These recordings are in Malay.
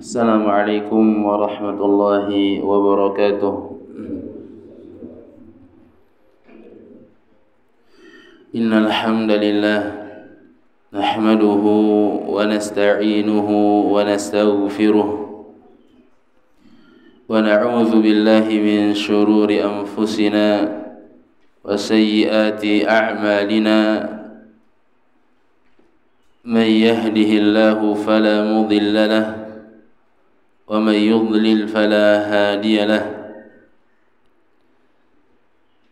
Assalamualaikum warahmatullahi wabarakatuh. Innal hamdalillah nahmaduhu wa nasta'inuhu wa nastaghfiruh wa na'udzu billahi min shururi anfusina wa sayyiati a'malina. Man yahdihillahu fala mudilla lahu ومن يضلل فلا هادي له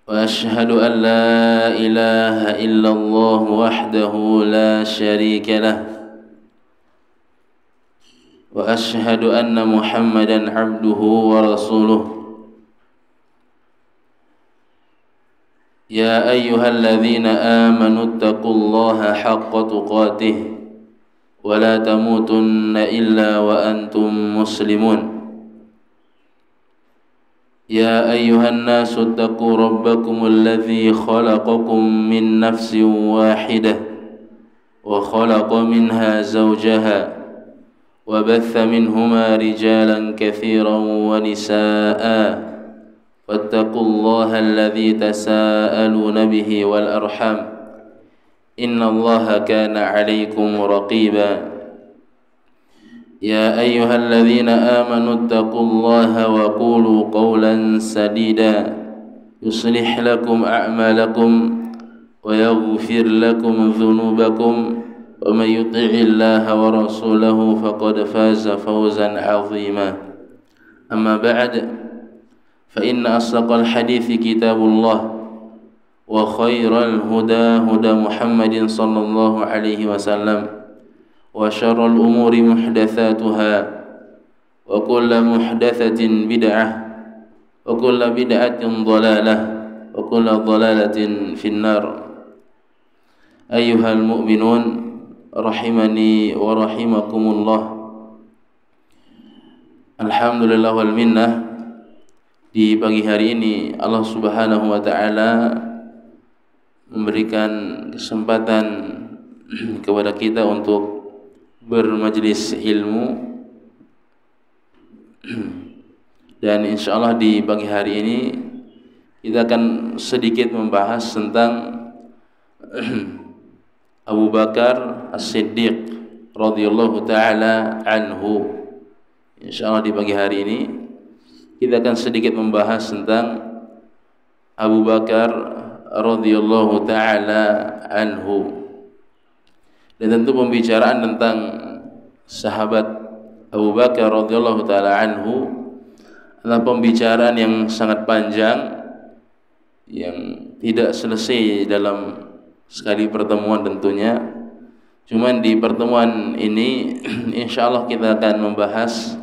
وأشهد أن لا إله إلا الله وحده لا شريك له وأشهد أن محمدا عبده ورسوله. يا أيها الذين آمنوا اتقوا الله حق تقاته ولا تموتن إلا وأنتم مسلمون. يا أيها الناس اتقوا ربكم الذي خلقكم من نفس واحدة وخلق منها زوجها وبث منهما رجالا كثيرا ونساء واتقوا الله الذي تساءلون به والأرحام إن الله كان عليكم رقيبا. يا أيها الذين آمنوا اتقوا الله وقولوا قولا سديدا يصلح لكم أعمالكم ويغفر لكم ذنوبكم ومن يطع الله ورسوله فقد فاز فوزا عظيما. أما بعد فإن أصدق الحديث كتاب الله وخير الهدى هدى محمد صلى الله عليه وسلم وشر الأمور محدثاتها وكل محدثة بدعة وكل بدعة ضلالة وكل ضلالة في النار. أيها المؤمنون رحمني ورحمكم الله. Alhamdulillah wal minnah, di pagi hari ini Allah Subhanahu wa taala memberikan kesempatan kepada kita untuk bermajlis ilmu, dan insyaallah di pagi hari ini kita akan sedikit membahas tentang Abu Bakar As-Siddiq radhiyallahu taala anhu. Insyaallah di pagi hari ini kita akan sedikit membahas tentang Abu Bakar radhiyallahu taala anhu. Dan tentu pembicaraan tentang sahabat Abu Bakar radhiyallahu taala anhu adalah pembicaraan yang sangat panjang, yang tidak selesai dalam sekali pertemuan tentunya. Cuman di pertemuan ini insyaallah kita akan membahas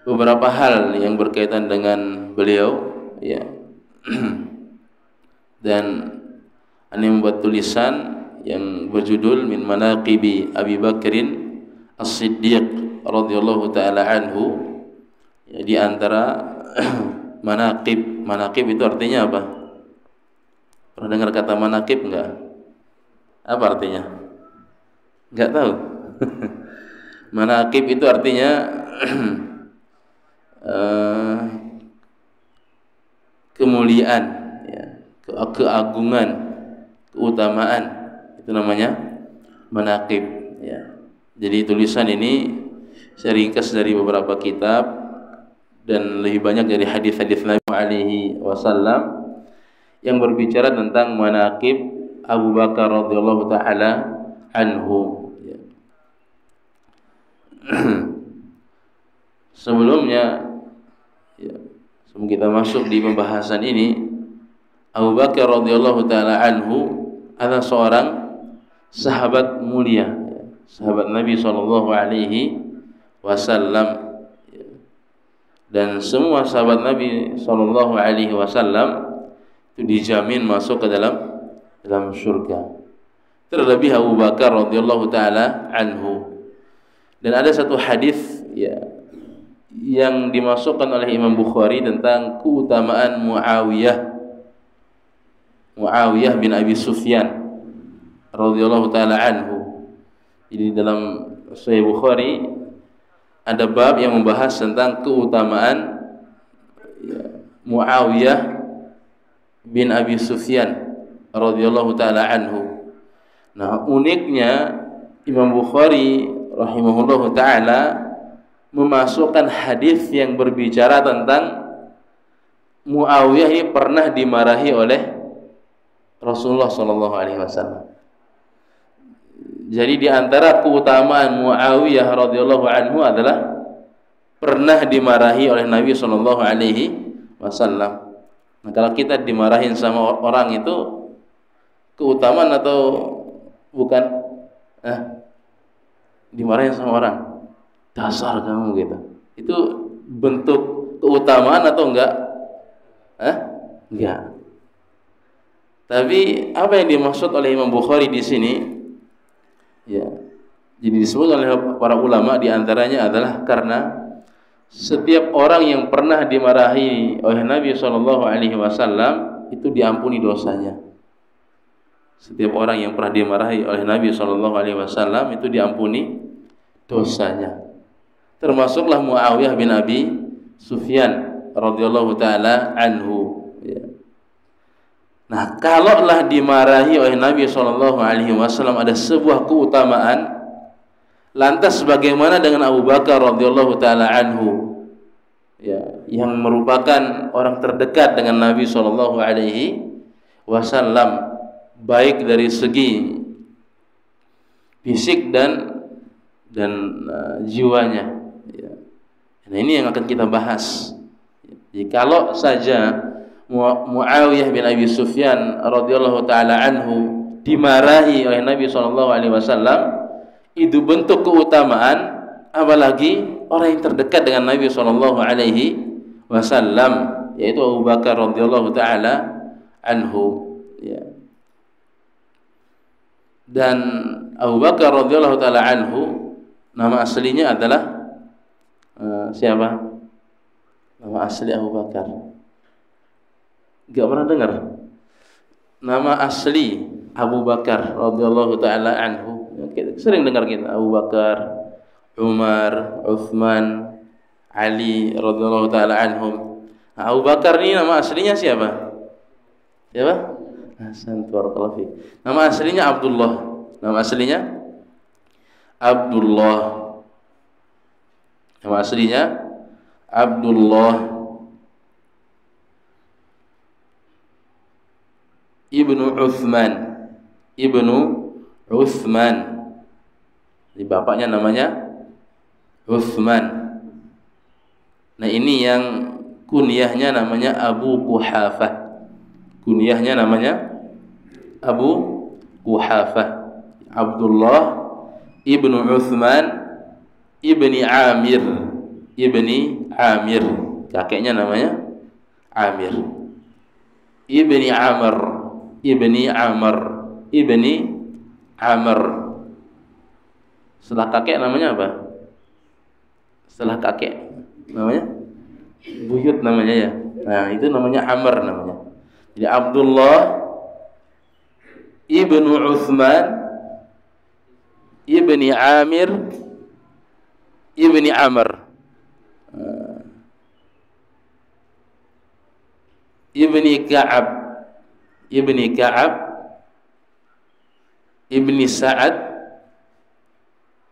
beberapa hal yang berkaitan dengan beliau, ya. Dan Anda membuat tulisan yang berjudul Min Manaqibi Abi Bakrin As-Siddiq radhiyallahu taala anhu. Ya, di antara manaqib. Manaqib itu artinya apa? Pernah dengar kata manaqib enggak? Apa artinya? Enggak tahu. Manaqib itu artinya kemuliaan, ya, keagungan, keutamaan, itu namanya manaqib, ya. Jadi tulisan ini saya ringkas dari beberapa kitab dan lebih banyak dari hadis-hadis Nabi alaihi wasallam yang berbicara tentang manaqib Abu Bakar radhiyallahu taala anhu, ya. Sebelumnya, ya, sebelum kita masuk di pembahasan ini, Abu Bakar radhiyallahu taala anhu adalah seorang sahabat mulia, ya, sahabat Nabi sallallahu alaihi wasallam, ya. Dan semua sahabat Nabi sallallahu alaihi wasallam itu dijamin masuk ke dalam surga. Terlebih Abu Bakar radhiyallahu taala anhu. Dan ada satu hadis, ya, yang dimasukkan oleh Imam Bukhari tentang keutamaan Muawiyah bin Abi Sufyan radhiyallahu taala anhu. Jadi dalam Sahih Bukhari ada bab yang membahas tentang keutamaan Muawiyah bin Abi Sufyan radhiyallahu taala anhu. Nah, uniknya Imam Bukhari rahimahullahu taala memasukkan hadis yang berbicara tentang Muawiyah ini pernah dimarahi oleh Rasulullah sallallahu alaihi wasallam. Jadi di antara keutamaan Muawiyah radhiyallahu anhu adalah pernah dimarahi oleh Nabi sallallahu alaihi wasallam. Nah, kalau kita dimarahin sama orang itu keutamaan atau bukan? Dimarahin sama orang, dasar kamu gitu. Itu bentuk keutamaan atau enggak? Enggak. Tapi apa yang dimaksud oleh Imam Bukhari di sini? Ya, jadi disebut oleh para ulama di antaranya adalah karena setiap orang yang pernah dimarahi oleh Nabi sallallahu alaihi wasallam itu diampuni dosanya. Setiap orang yang pernah dimarahi oleh Nabi sallallahu alaihi wasallam itu diampuni dosanya. Termasuklah Muawiyah bin Abi Sufyan radhiyallahu taala anhu. Ya. Nah, kalaulah dimarahi oleh Nabi sallallahu alaihi wasallam ada sebuah keutamaan, lantas bagaimana dengan Abu Bakar radhiyallahu taala anhu? Ya, yang merupakan orang terdekat dengan Nabi sallallahu alaihi wasallam baik dari segi fisik dan jiwanya. Ya. Nah, ini yang akan kita bahas. Jadi kalau saja Muawiyah bin Abi Sufyan radhiyallahu taala anhu dimarahi oleh Nabi sallallahu alaihi wasallam, itu bentuk keutamaan, apalagi orang yang terdekat dengan Nabi sallallahu alaihi wasallam, yaitu Abu Bakar radhiyallahu taala anhu. Ya. Dan Abu Bakar radhiyallahu taala anhu nama aslinya adalah siapa? Nama asli Abu Bakar. Gak pernah dengar? Nama asli Abu Bakar radhiyallahu taala anhu. Sering dengar kita Abu Bakar, Umar, Uthman, Ali radhiyallahu taala anhum. Nah, Abu Bakar ini nama aslinya siapa? Siapa? Hasan barakallahu fiik. Nama aslinya Abdullah. Nama aslinya Abdullah. Nama aslinya Abdullah ibnu Uthman. Ibnu Uthman. Jadi bapaknya namanya Uthman. Nah, ini yang kunyahnya namanya Abu Quhafah. Kunyahnya namanya Abu Quhafah. Abdullah ibnu Uthman ibni Amir. Ibni Amir. Kakeknya namanya Amir. Ibni Amr. Ibni Amr. Ibni Amr. Setelah kakek namanya apa? Setelah kakek namanya buyut namanya ya. Nah, itu namanya Amr namanya. Jadi Abdullah ibnu Uthman ibni Amir ibni Amr ibni Ka'ab ibni Ka'ab ibni Sa'ad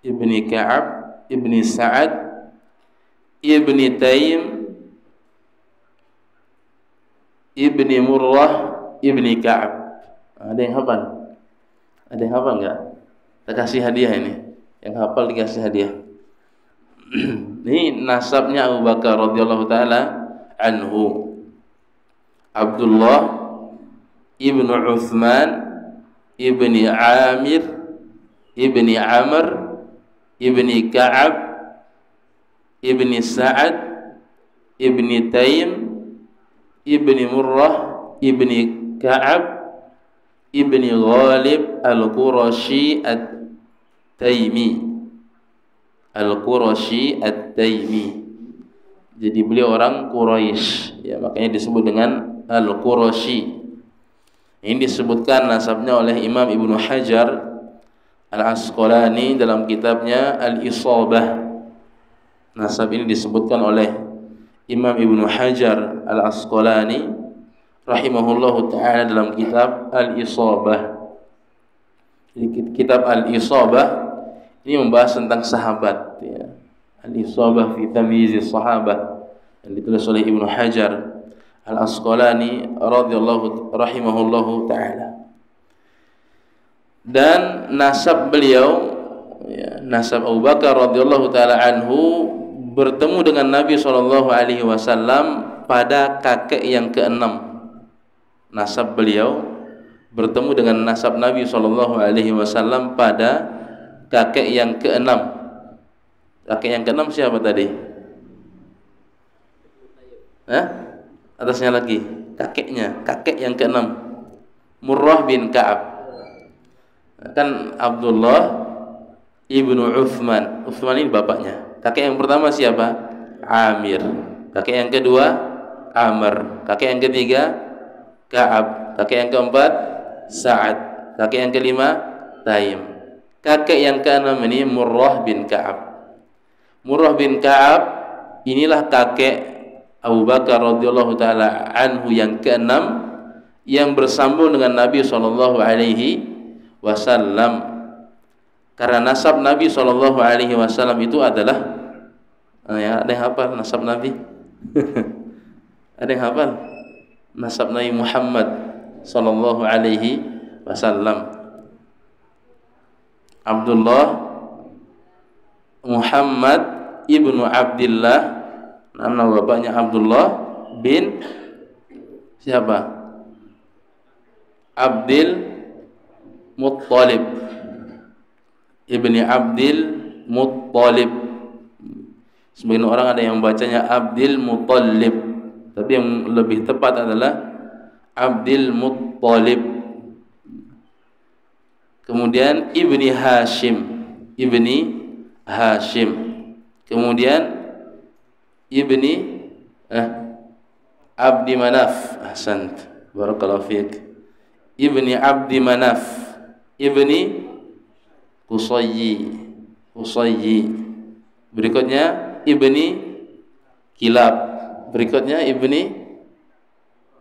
ibni Ka'ab ibni Sa'ad ibni Taim ibni Murrah ibni Ka'ab. Ada yang hafal? Ada yang hafal enggak? Kita kasih hadiah ini. Yang hafal dikasih hadiah. Ini nasabnya Abu Bakar radhiyallahu taala anhu. Abdullah ibnu Uthman ibni Amir ibni Amr ibni Ka'ab ibni Sa'ad ibni Taim ibni Murrah ibni Ka'ab ibni Ghalib al-Qurashi at-Taimi. Al-Qurashi at-Taimi. Jadi beliau orang Quraisy, ya, makanya disebut dengan Al-Qurashi. Ini disebutkan nasabnya oleh Imam Ibnu Hajar Al-Asqalani dalam kitabnya Al-Isabah. Nasab ini disebutkan oleh Imam Ibnu Hajar Al-Asqalani rahimahullahu ta'ala dalam kitab Al-Isabah. Kitab Al-Isabah ini membahas tentang sahabat, ya. Al-Isabah fi Tamyiz Sahabah yang ditulis oleh Ibnu Hajar Al-Asqalani rahimahullahu ta'ala. Dan nasab beliau, ya, nasab Abu Bakar radhiyallahu ta'ala anhu bertemu dengan Nabi SAW pada kakek yang keenam. Nasab beliau bertemu dengan nasab Nabi SAW pada kakek yang keenam. Kakek yang keenam siapa tadi? Atasnya lagi, kakeknya, kakek yang keenam, Murrah bin Ka'ab. Kan Abdullah ibnu Uthman. Uthman ini bapaknya. Kakek yang pertama siapa? Amir. Kakek yang kedua Amr. Kakek yang ketiga Ka'ab. Kakek yang keempat Sa'ad. Kakek yang kelima Taim. Kakek yang keenam ini Murrah bin Ka'ab. Murrah bin Ka'ab inilah kakek Abu Bakar radhiyallahu ta'ala anhu yang keenam yang bersambung dengan Nabi SAW. Karena nasab Nabi SAW itu adalah, ya, ada yang hafal nasab Nabi? Ada yang hafal nasab Nabi Muhammad SAW? Abdullah Muhammad ibnu Abdillah. Nama bapaknya Abdullah bin siapa? Abdil Muttalib, ibni Abdil Muttalib. Sebagian orang ada yang bacanya Abdil Muttalib, tapi yang lebih tepat adalah Abdil Muttalib. Kemudian ibni Hashim, kemudian ibni Abdi Manaf. Ahsant, barakallahu fiik. Ibni Abdi Manaf, ibni Qusayyi. Berikutnya ibni Kilab. Berikutnya ibni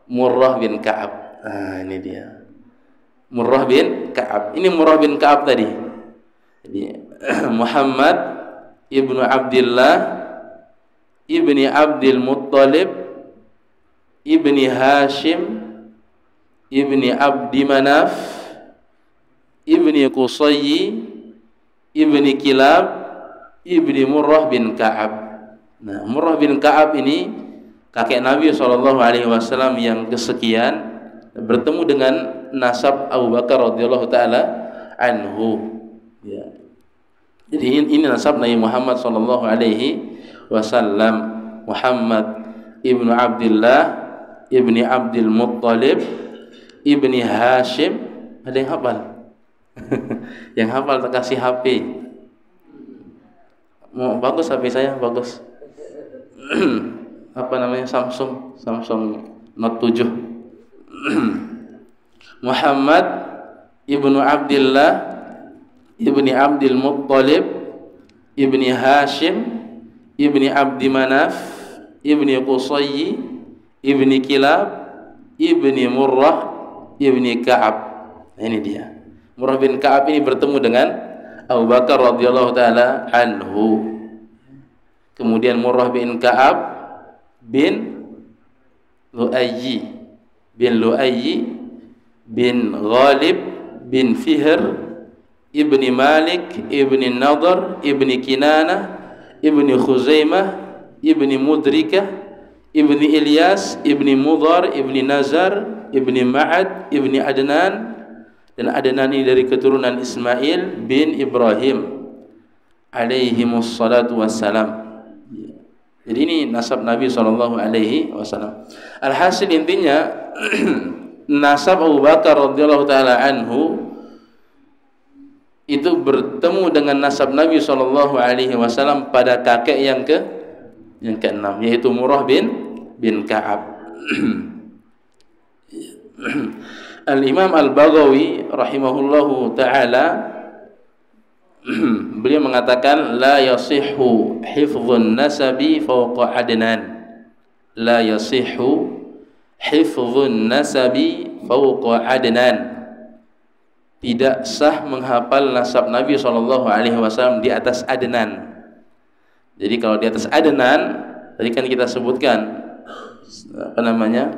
Murrah bin Ka'ab. Ini dia, Murrah bin Ka'ab. Ini Murrah bin Ka'ab tadi. Jadi Muhammad ibnu Abdillah ibni Abdil Muttalib ibni Hashim ibni Abdi Manaf ibni Qusayyi ibni Kilab ibni Murrah bin Ka'ab. Nah, Murrah bin Ka'ab ini kakek Nabi SAW yang kesekian, bertemu dengan nasab Abu Bakar radhiyallahu ta'ala anhu, ya. Jadi ini nasab Nabi Muhammad SAW. Muhammad ibnu Abdillah ibni Abdil Muttalib ibni Hashim. Ada yang hafal? Yang hafal tak kasih HP. Bagus HP saya, bagus. Apa namanya? Samsung Note 7. Muhammad ibnu Abdillah ibni Abdil Muttalib ibni Hashim ibni Abdi Manaf ibni Qusayyi ibni Kilab ibni Murrah ibni Ka'ab. Nah, ini dia. Murrah bin Ka'ab ini bertemu dengan Abu Bakar radhiyallahu ta'ala anhu. Kemudian Murrah bin Ka'ab bin Lu'ayyi bin Ghalib bin Fihr ibni Malik ibni Nadhr ibni Kinanah ibni Khuzaimah ibni Mudrikah ibni Ilyas ibni Mudhar ibni Nazar ibni Ma'ad ibni Adnan. Dan Adnan ini dari keturunan Ismail bin Ibrahim alaihimus salatu wassalam. Jadi ini nasab Nabi SAW. Alhasil intinya nasab Abu Bakar radhiyallahu ta'ala anhu itu bertemu dengan nasab Nabi SAW pada kakek yang keenam, yaitu Murrah bin Ka'ab. Al-Imam Al-Baghawi rahimahullahu ta'ala beliau mengatakan la yasihhu hifdhun nasabi fawqa adnan. La yasihhu hifdhun nasabi fawqa adnan. Tidak sah menghafal nasab Nabi SAW di atas Adnan. Jadi kalau di atas Adnan, tadi kan kita sebutkan apa namanya,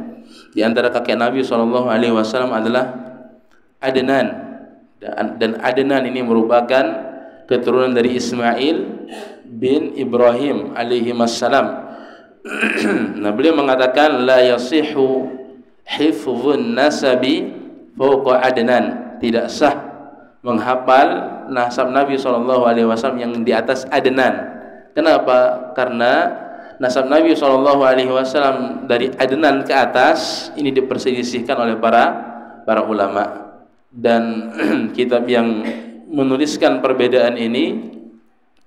di antara kakek Nabi SAW adalah Adnan, dan Adnan ini merupakan keturunan dari Ismail bin Ibrahim alaihi wassalam. Nah, beliau mengatakan la yasihu hifdhun nasabi fawqa Adnan. Tidak sah menghafal nasab Nabi SAW yang di atas Adnan. Kenapa? Karena nasab Nabi SAW dari Adnan ke atas ini diperselisihkan oleh para ulama, dan kitab yang menuliskan perbedaan ini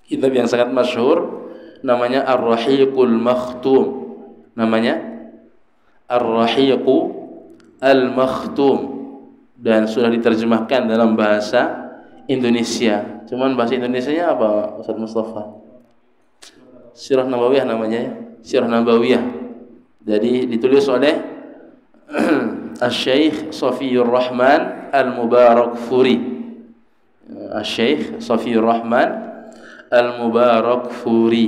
kitab yang sangat masyhur namanya Ar-Rahiqul Makhtum. Namanya Ar-Rahiqu Al-Makhtum, dan sudah diterjemahkan dalam bahasa Indonesia. Cuman bahasa Indonesianya apa, Ustaz Mustafa? Sirah Nabawiyah namanya, Sirah Nabawiyah. Jadi ditulis oleh Asy-Syaikh Shafiyur Rahman Al-Mubarakfuri. Asy-Syaikh Shafiyur Rahman Al-Mubarakfuri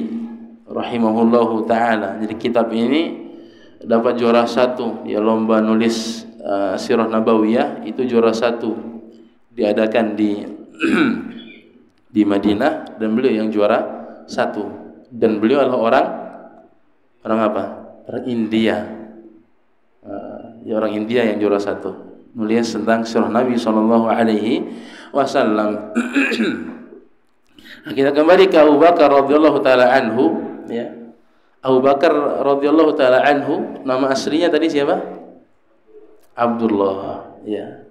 rahimahullahu taala. Jadi kitab ini dapat juara 1 ya, lomba nulis Sirah Nabawiyah itu juara 1 diadakan di Madinah, dan beliau yang juara 1. Dan beliau adalah orang apa? Orang India. Ya, orang India yang juara 1 nulis tentang sirah Nabi sallallahu alaihi wasallam. Nah, kita kembali ke Abu Bakar radhiyallahu taala anhu ya. Abu Bakar radhiyallahu taala anhu, nama aslinya tadi siapa? Abdullah ya.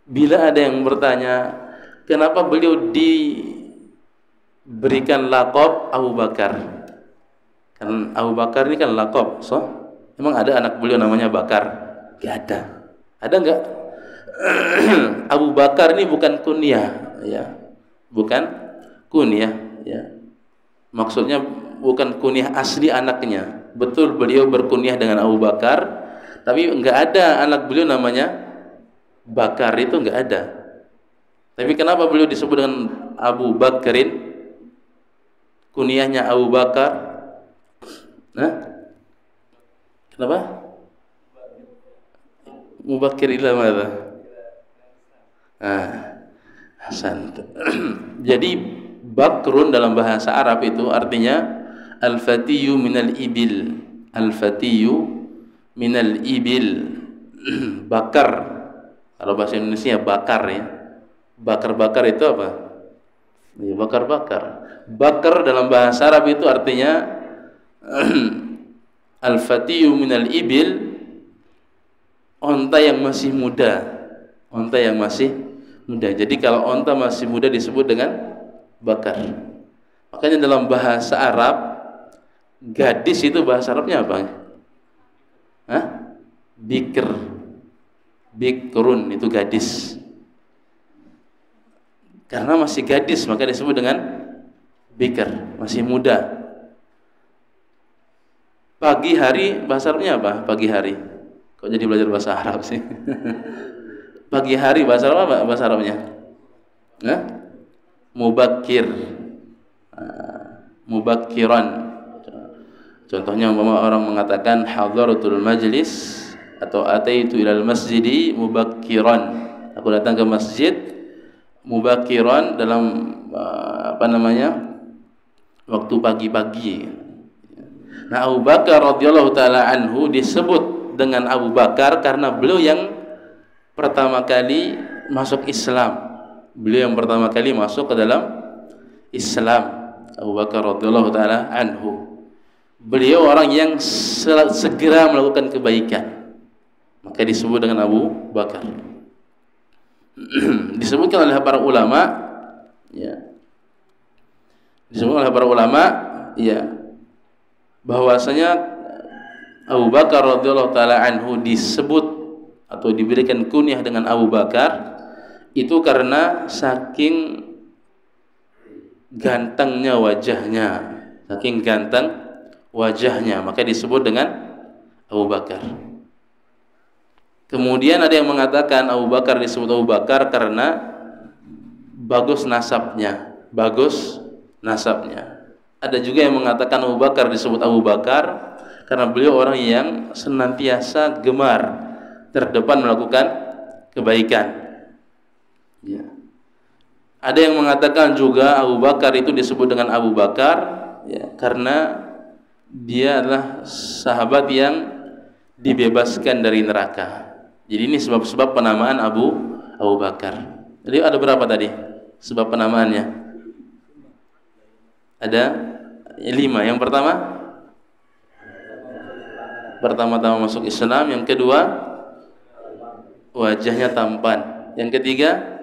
Bila ada yang bertanya kenapa beliau diberikan laqab Abu Bakar, kan Abu Bakar ini kan laqab, so emang ada anak beliau namanya Bakar? Gak ada. Ada enggak? Abu Bakar ini bukan kunyah ya, bukan kunyah ya, maksudnya bukan kunyah asli anaknya. Betul beliau berkunyah dengan Abu Bakar, tapi enggak ada anak beliau namanya Bakar, itu enggak ada. Tapi kenapa beliau disebut dengan Abu Bakrin? Kunyahnya Abu Bakar. Nah, kenapa? Mubakir ila madza? Hasan. Jadi Bakrun dalam bahasa Arab itu artinya al-fatiyu minal ibil. Al-fatiyu minal ibil. Bakar. Kalau bahasa Indonesia bakar ya. Bakar-bakar itu apa? Ya, bakar-bakar. Bakar dalam bahasa Arab itu artinya al-fatiyu minal ibil, onta yang masih muda. Onta yang masih muda. Jadi kalau onta masih muda disebut dengan bakar. Makanya dalam bahasa Arab gadis itu bahasa Arabnya apa? Hah? Bikr. Bikrun itu gadis. Karena masih gadis maka disebut dengan bikr, masih muda. Pagi hari bahasa Arabnya apa? Pagi hari. Kok jadi belajar bahasa Arab sih? Pagi hari bahasa Arab apa? Bahasa Arabnya? Hah? Mubakir. Mubakiran. Contohnya umpama orang mengatakan hadaratul majlis atau ataitu ilal masjidi mubakiran. Aku datang ke masjid mubakiran dalam apa namanya? Waktu pagi-pagi. Nah, Abu Bakar radhiyallahu taala anhu disebut dengan Abu Bakar karena beliau yang pertama kali masuk Islam. Beliau yang pertama kali masuk ke dalam Islam. Abu Bakar radhiyallahu taala anhu. Beliau orang yang segera melakukan kebaikan. Maka disebut dengan Abu Bakar. Disebutkan oleh para ulama ya. Disebutkan oleh para ulama ya, bahwasanya Abu Bakar radhiyallahu taala anhu disebut atau diberikan kunyah dengan Abu Bakar itu karena saking gantengnya wajahnya, saking ganteng wajahnya, maka disebut dengan Abu Bakar. Kemudian ada yang mengatakan Abu Bakar disebut Abu Bakar karena bagus nasabnya, bagus nasabnya. Ada juga yang mengatakan Abu Bakar disebut Abu Bakar karena beliau orang yang senantiasa gemar terdepan melakukan kebaikan. Ya. Ada yang mengatakan juga Abu Bakar itu disebut dengan Abu Bakar ya, karena dia adalah sahabat yang dibebaskan dari neraka. Jadi ini sebab-sebab penamaan Abu Bakar. Jadi ada berapa tadi sebab penamaannya? Ada 5. Yang pertama-tama masuk Islam. Yang kedua, wajahnya tampan. Yang ketiga,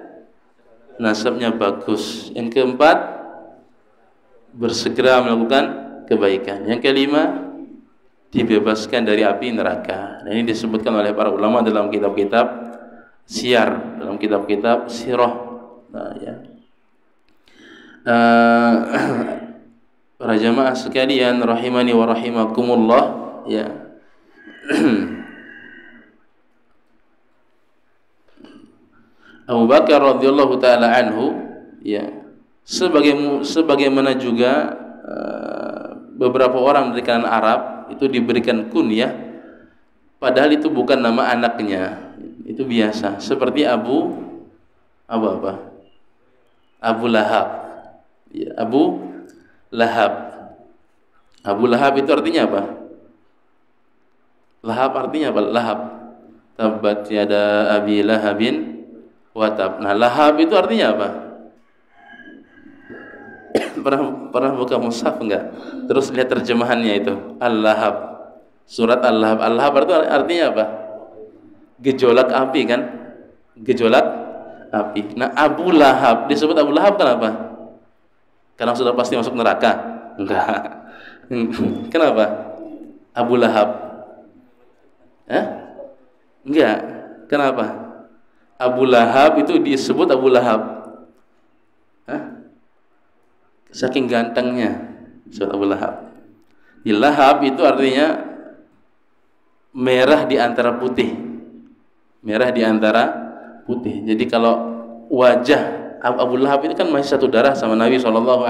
nasabnya bagus. Yang keempat, bersegera melakukan kebaikan. Yang kelima, dibebaskan dari api neraka. Nah, ini disebutkan oleh para ulama dalam kitab-kitab syiar, dalam kitab-kitab sirah. Nah, ya. Para jamaah sekalian rahimani wa rahimakumullah, ya. Abu Bakar radhiyallahu taala anhu, ya, sebagaimana juga beberapa orang dari kalangan Arab itu diberikan kunyah padahal itu bukan nama anaknya, itu biasa, seperti Abu Lahab. Ya, Abu Lahab itu artinya apa? Lahab artinya apa? Lahab, tabat yada abi lahabin wa tab. Nah, lahab itu artinya apa? pernah buka mushaf enggak? Terus lihat terjemahannya itu, Al-Lahab. Surat Al-Lahab. Al-Lahab itu artinya apa? Gejolak api kan? Gejolak api. Nah, Abu Lahab disebut Abu Lahab kenapa? Karena sudah pasti masuk neraka? Enggak. Kenapa? Abu Lahab. Enggak. Kenapa? Abu Lahab itu disebut Abu Lahab. Saking gantengnya disebut Abu Lahab. Di Lahab itu artinya merah di antara putih. Merah di antara putih. Jadi kalau wajah Abu Lahab itu kan masih satu darah sama Nabi SAW.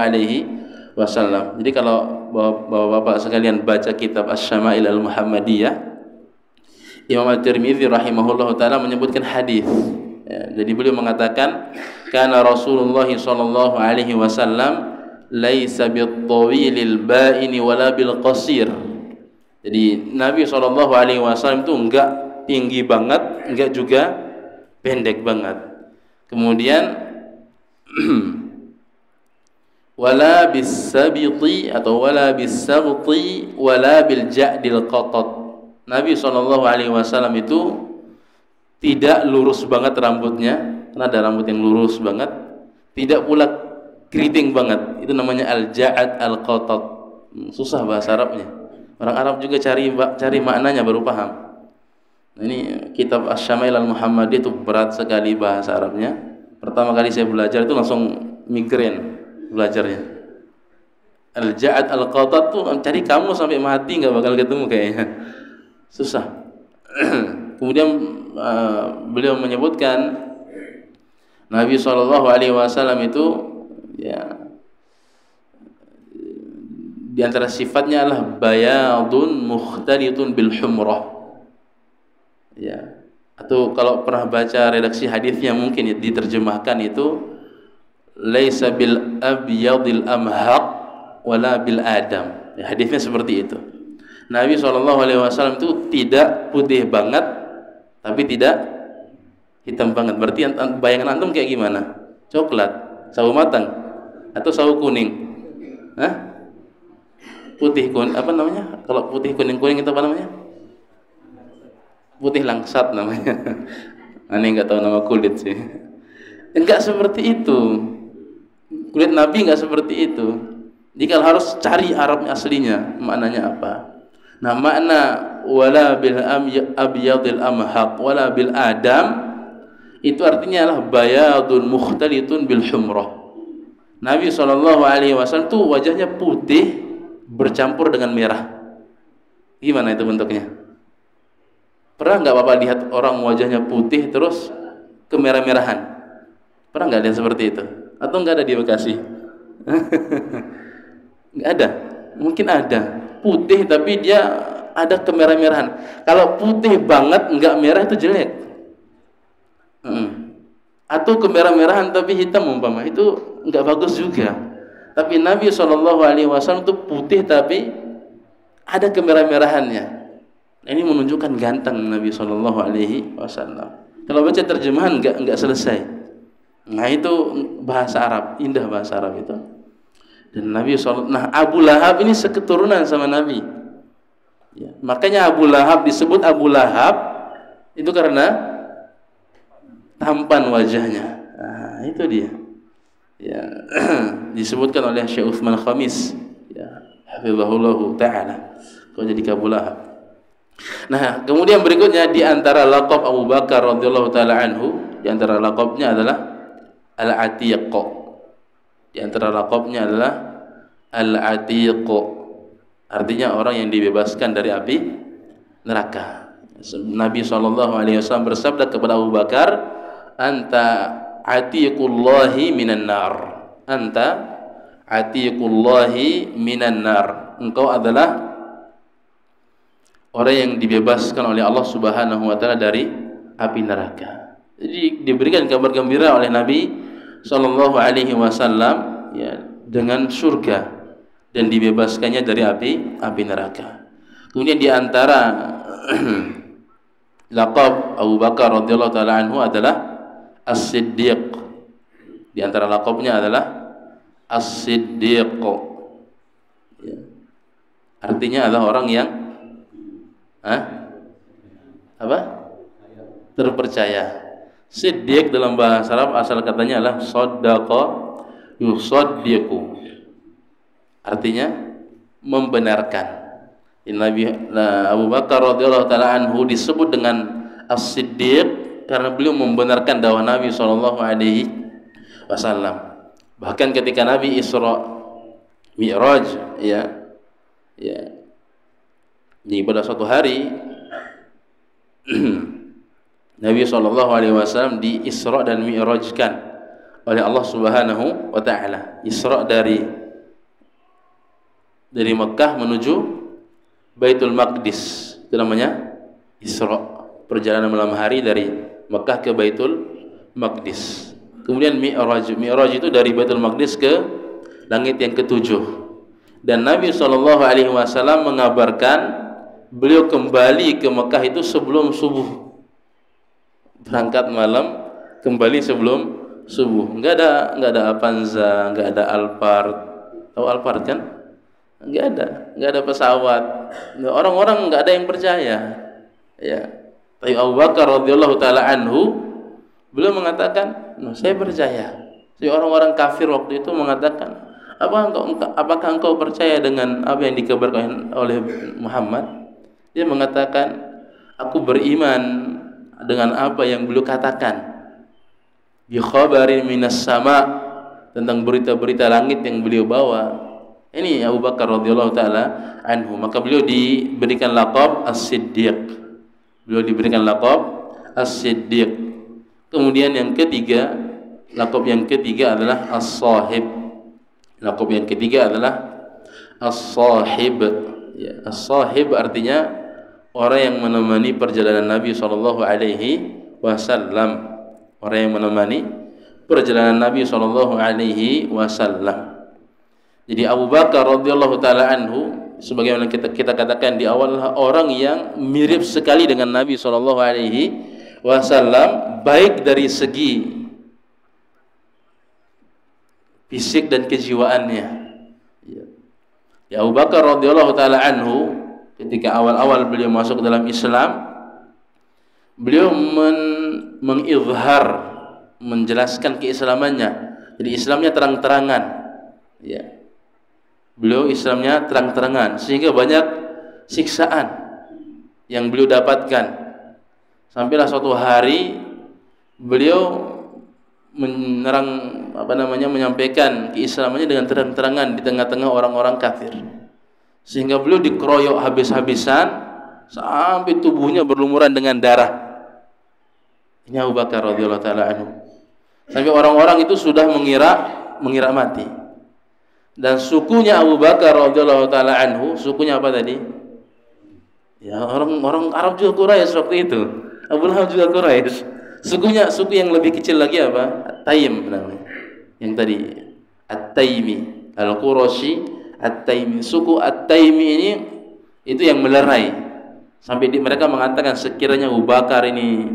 Jadi kalau bapak-bapak sekalian baca kitab Asy-Syama'il Al-Muhammadiyah, Imam At-Tirmidzi rahimahullah ta'ala menyebutkan hadis. Ya, jadi beliau mengatakan, "Kana Rasulullah sallallahu alaihi wasallam laisa bit-tawilil ba'ini wala bil qasir." Jadi Nabi sallallahu alaihi wasallam itu enggak tinggi banget, enggak juga pendek banget. Kemudian wala bis-sabiti atau wala bis-sabti wala bil ja'dil qatat. Nabi sallallahu alaihi wasallam itu tidak lurus banget rambutnya, karena ada rambut yang lurus banget, tidak pula keriting banget. Itu namanya al-ja'ad al-qatat. Susah bahasa Arabnya. Orang Arab juga cari maknanya baru paham. Nah, ini kitab Asy-Syama'il Al-Muhammadiyah itu berat sekali bahasa Arabnya. Pertama kali saya belajar itu langsung migrain belajarnya. Al-ja'ad al-qatat tuh cari kamu sampai mati nggak bakal ketemu kayaknya. Susah. Kemudian beliau menyebutkan Nabi SAW itu, ya, di antara sifatnya adalah bayadun mukhtalitun bil humrah. Ya. Atau kalau pernah baca redaksi hadisnya mungkin ya, diterjemahkan itu laisa bil abyadil amhaq wala bil adam. Ya, hadisnya seperti itu. Nabi SAW itu tidak putih banget tapi tidak hitam banget. Berarti bayangan antum kayak gimana? Coklat, sawo matang atau sawo kuning? Putih kuning, apa namanya? Kalau putih kuning-kuning itu apa namanya? Putih langsat namanya. Aneh nggak tahu nama kulit sih. Enggak seperti itu. Kulit Nabi enggak seperti itu. Jika harus cari Arabnya aslinya, maknanya apa? Nah, makna wala bil abyadil amhaq wala bil adam itu artinya adalah bayadun mukhtalitun bil humrah. Nabi SAW tuh wajahnya putih bercampur dengan merah. Gimana itu bentuknya? Pernah nggak Bapak lihat orang wajahnya putih terus kemerah-merahan? Pernah nggak lihat seperti itu? Atau nggak ada di Bekasi? Nggak ada. Mungkin ada putih tapi dia ada kemerah-merahan. Kalau putih banget nggak merah itu jelek. Atau kemerah-merahan tapi hitam umpama, itu nggak bagus juga. Tapi Nabi SAW itu putih tapi ada kemerah-merahannya. Ini menunjukkan ganteng Nabi SAW. Kalau baca terjemahan nggak selesai. Nah itu bahasa Arab, indah bahasa Arab itu. Dan Nabi SAW, nah Abu Lahab ini seketurunan sama Nabi. Ya, makanya Abu Lahab disebut Abu Lahab itu karena tampan wajahnya. Nah, itu dia. Ya, disebutkan oleh Syekh Utsman Khamis. Ya, hafizahullahu taala. Kau jadi Abu Lahab. Nah, kemudian berikutnya di antara laqab Abu Bakar radhiyallahu taala anhu, di antara laqabnya adalah Al-Atiq. Di antara laqabnya adalah Al-Atiq. Artinya orang yang dibebaskan dari api neraka. Nabi SAW bersabda kepada Abu Bakar, "Anta atiqullahi minan nar." Anta atiqullahi minan nar. Engkau adalah orang yang dibebaskan oleh Allah Subhanahu wa taala dari api neraka. Jadi diberikan kabar gembira oleh Nabi sallallahu alaihi wasallam ya dengan surga dan dibebaskannya dari api neraka. Kemudian di antara laqab Abu Bakar radhiyallahu taala anhu adalah As-Siddiq. Di antara laqabnya adalah As-Siddiq. Ya. Artinya adalah orang yang terpercaya. Siddiq dalam bahasa Arab asal katanya adalah saddaqa yusaddiqu. Artinya membenarkan. Nabi Abu Bakar radhiyallahu taala anhu disebut dengan As-Siddiq karena beliau membenarkan dakwah Nabi sallallahu alaihi wasallam. Bahkan ketika Nabi Isra Mi'raj jadi pada suatu hari Nabi SAW di Isra dan Mi'rajkan oleh Allah Subhanahu wa taala. Isra dari Mekah menuju Baitul Maqdis. Itu namanya Isra, perjalanan malam hari dari Mekah ke Baitul Maqdis. Kemudian Mi'raj itu dari Baitul Maqdis ke langit yang ketujuh. Dan Nabi SAW mengabarkan beliau kembali ke Mekah itu sebelum subuh. Berangkat malam, kembali sebelum subuh. Enggak ada Avanza, enggak ada Alphard. Tahu Alphard kan? Enggak ada pesawat. Orang-orang enggak ada yang percaya. Ya. Tapi Abu Bakar radhiyallahu taala anhu beliau mengatakan, saya percaya. Si orang-orang kafir waktu itu mengatakan, apakah engkau percaya dengan apa yang dikabarkan oleh Muhammad? Dia mengatakan, aku beriman dengan apa yang beliau katakan. Bi khabarin minas sama, tentang berita-berita langit yang beliau bawa. Ini Abu Bakar radhiyallahu taala anhu. Maka beliau diberikan laqab As-Siddiq. Beliau diberikan laqab As-Siddiq. Kemudian yang ketiga, laqab yang ketiga adalah As-Sahib. Laqab yang ketiga adalah As-Sahib. Ya, As-Sahib artinya orang yang menemani perjalanan Nabi sallallahu alaihi wasallam. Orang yang menemani perjalanan Nabi sallallahu alaihi wasallam. Jadi Abu Bakar radhiyallahu taala anhu sebagaimana kita katakan di awal, orang yang mirip sekali dengan Nabi sallallahu alaihi wasallam baik dari segi fisik dan kejiwaannya. Ya, Abu Bakar radhiyallahu taala anhu ketika awal-awal beliau masuk dalam Islam, beliau mengizhar, menjelaskan keislamannya. Jadi Islamnya terang-terangan. Ya. Beliau Islamnya terang-terangan sehingga banyak siksaan yang beliau dapatkan. Sampailah suatu hari beliau menyerang menyampaikan keislamannya dengan terang-terangan di tengah-tengah orang-orang kafir, sehingga beliau dikeroyok habis-habisan sampai tubuhnya berlumuran dengan darah. Ini Abu Bakar radhiyallahu taala anhu. Sampai orang-orang itu sudah mengira mati. Dan sukunya Abu Bakar radhiyallahu taala anhu, sukunya apa tadi? Ya, orang Arab juga Quraisy waktu itu. Abu Lahab juga Quraisy. Suku yang lebih kecil lagi apa? At-Taim namanya. Yang tadi At-Taimi, Al-Quraisy, At-Taimi. Suku At-Taimi ini itu yang melerai. Sampai mereka mengatakan sekiranya Abu Bakar ini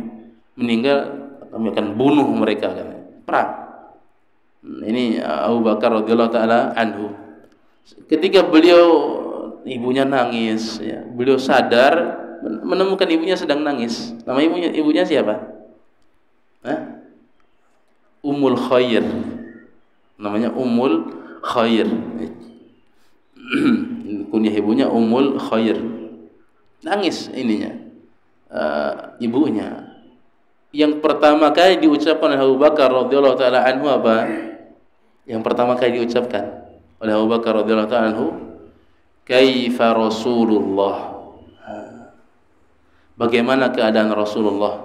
meninggal, kami akan bunuh mereka kan. Perang. Ini Abu Bakar radhiyallahu taala anhu. Ketika beliau ibunya nangis, ya, beliau sadar menemukan ibunya sedang nangis. Nama ibunya siapa? Ummul Khair. Namanya Ummul Khair. Kunyah ibunya Ummul Khair. Nangis ininya, ibunya. Yang pertama kali diucapkan oleh Abu Bakar radhiyallahu taala anhu apa? Yang pertama kali diucapkan oleh Abu Bakar radhiyallahu taala anhu, kaifa Rasulullah. Bagaimana keadaan Rasulullah?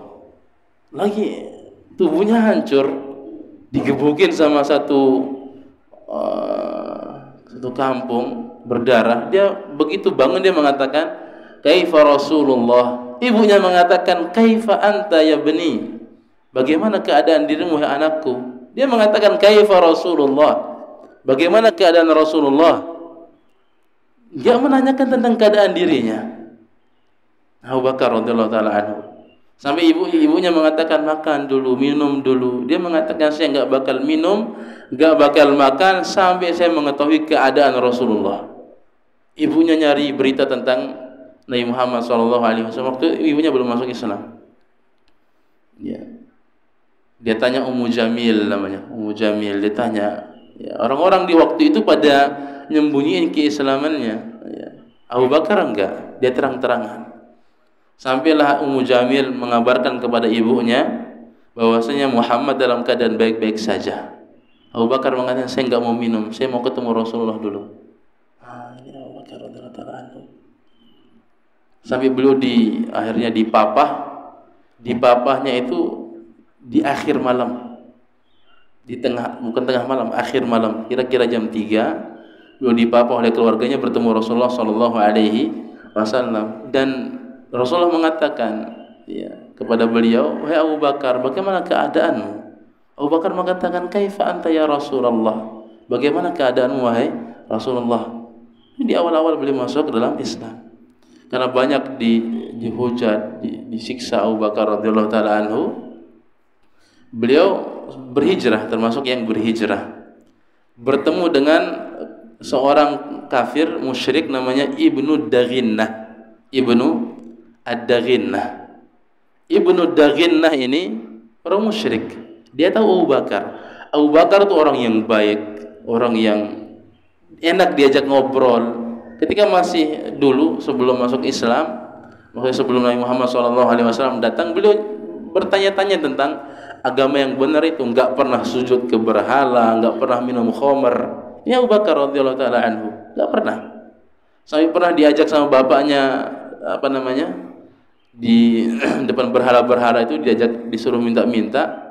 Lagi tubuhnya hancur, digebukin sama satu kampung berdarah. Dia begitu bangun dia mengatakan kaifa Rasulullah. Ibunya mengatakan kaifa anta ya bani. Bagaimana keadaan dirimu ya anakku? Dia mengatakan kaifa Rasulullah. Bagaimana keadaan Rasulullah? Dia menanyakan tentang keadaan dirinya. Abu Bakar radhiyallahu taala anhu. Sampai ibunya mengatakan makan dulu, minum dulu. Dia mengatakan saya enggak bakal minum, enggak bakal makan sampai saya mengetahui keadaan Rasulullah. Ibunya nyari berita tentang Nabi Muhammad SAW. Waktu ibunya belum masuk Islam. Ya. Dia tanya Ummu Jamil namanya, Ummu Jamil. Dia tanya, ya, orang-orang di waktu itu pada nyembunyiin keislamannya. Ya. Abu Bakar enggak, dia terang-terangan. Sampailah Ummu Jamil mengabarkan kepada ibunya bahwasanya Muhammad dalam keadaan baik-baik saja. Abu Bakar mengatakan saya enggak mau minum, saya mau ketemu Rasulullah dulu. Ini Abu Bakar radhiyallahu anhu. Sampai beliau akhirnya dipapahnya itu di akhir malam, bukan tengah malam, akhir malam, kira-kira jam 3 beliau dipapah oleh keluarganya bertemu Rasulullah sallallahu alaihi wasallam. Dan Rasulullah mengatakan, ya, kepada beliau, wahai Abu Bakar, bagaimana keadaanmu? Abu Bakar mengatakan, kaifa anta ya Rasulullah? Bagaimana keadaanmu wahai Rasulullah? Ini di awal-awal beliau masuk ke dalam Islam. Karena banyak dihujat, disiksa Abu Bakar radhiyallahu taala anhu. Beliau berhijrah, termasuk yang berhijrah. Bertemu dengan seorang kafir musyrik namanya Ibnu Daghinnah. Ibnu Ad-Daghinnah. Ibnu Daghinnah ini orang musyrik. Dia tahu Abu Bakar. Abu Bakar itu orang yang baik, orang yang enak diajak ngobrol. Ketika masih dulu sebelum masuk Islam, maksudnya sebelum Nabi Muhammad SAW datang, beliau bertanya-tanya tentang agama yang benar itu. Enggak pernah sujud ke berhala, enggak pernah minum khamr. Ini Abu Bakar radhiyallahu taala anhu, enggak pernah. Sampai pernah diajak sama bapaknya di depan berhala-berhala itu, diajak disuruh minta-minta.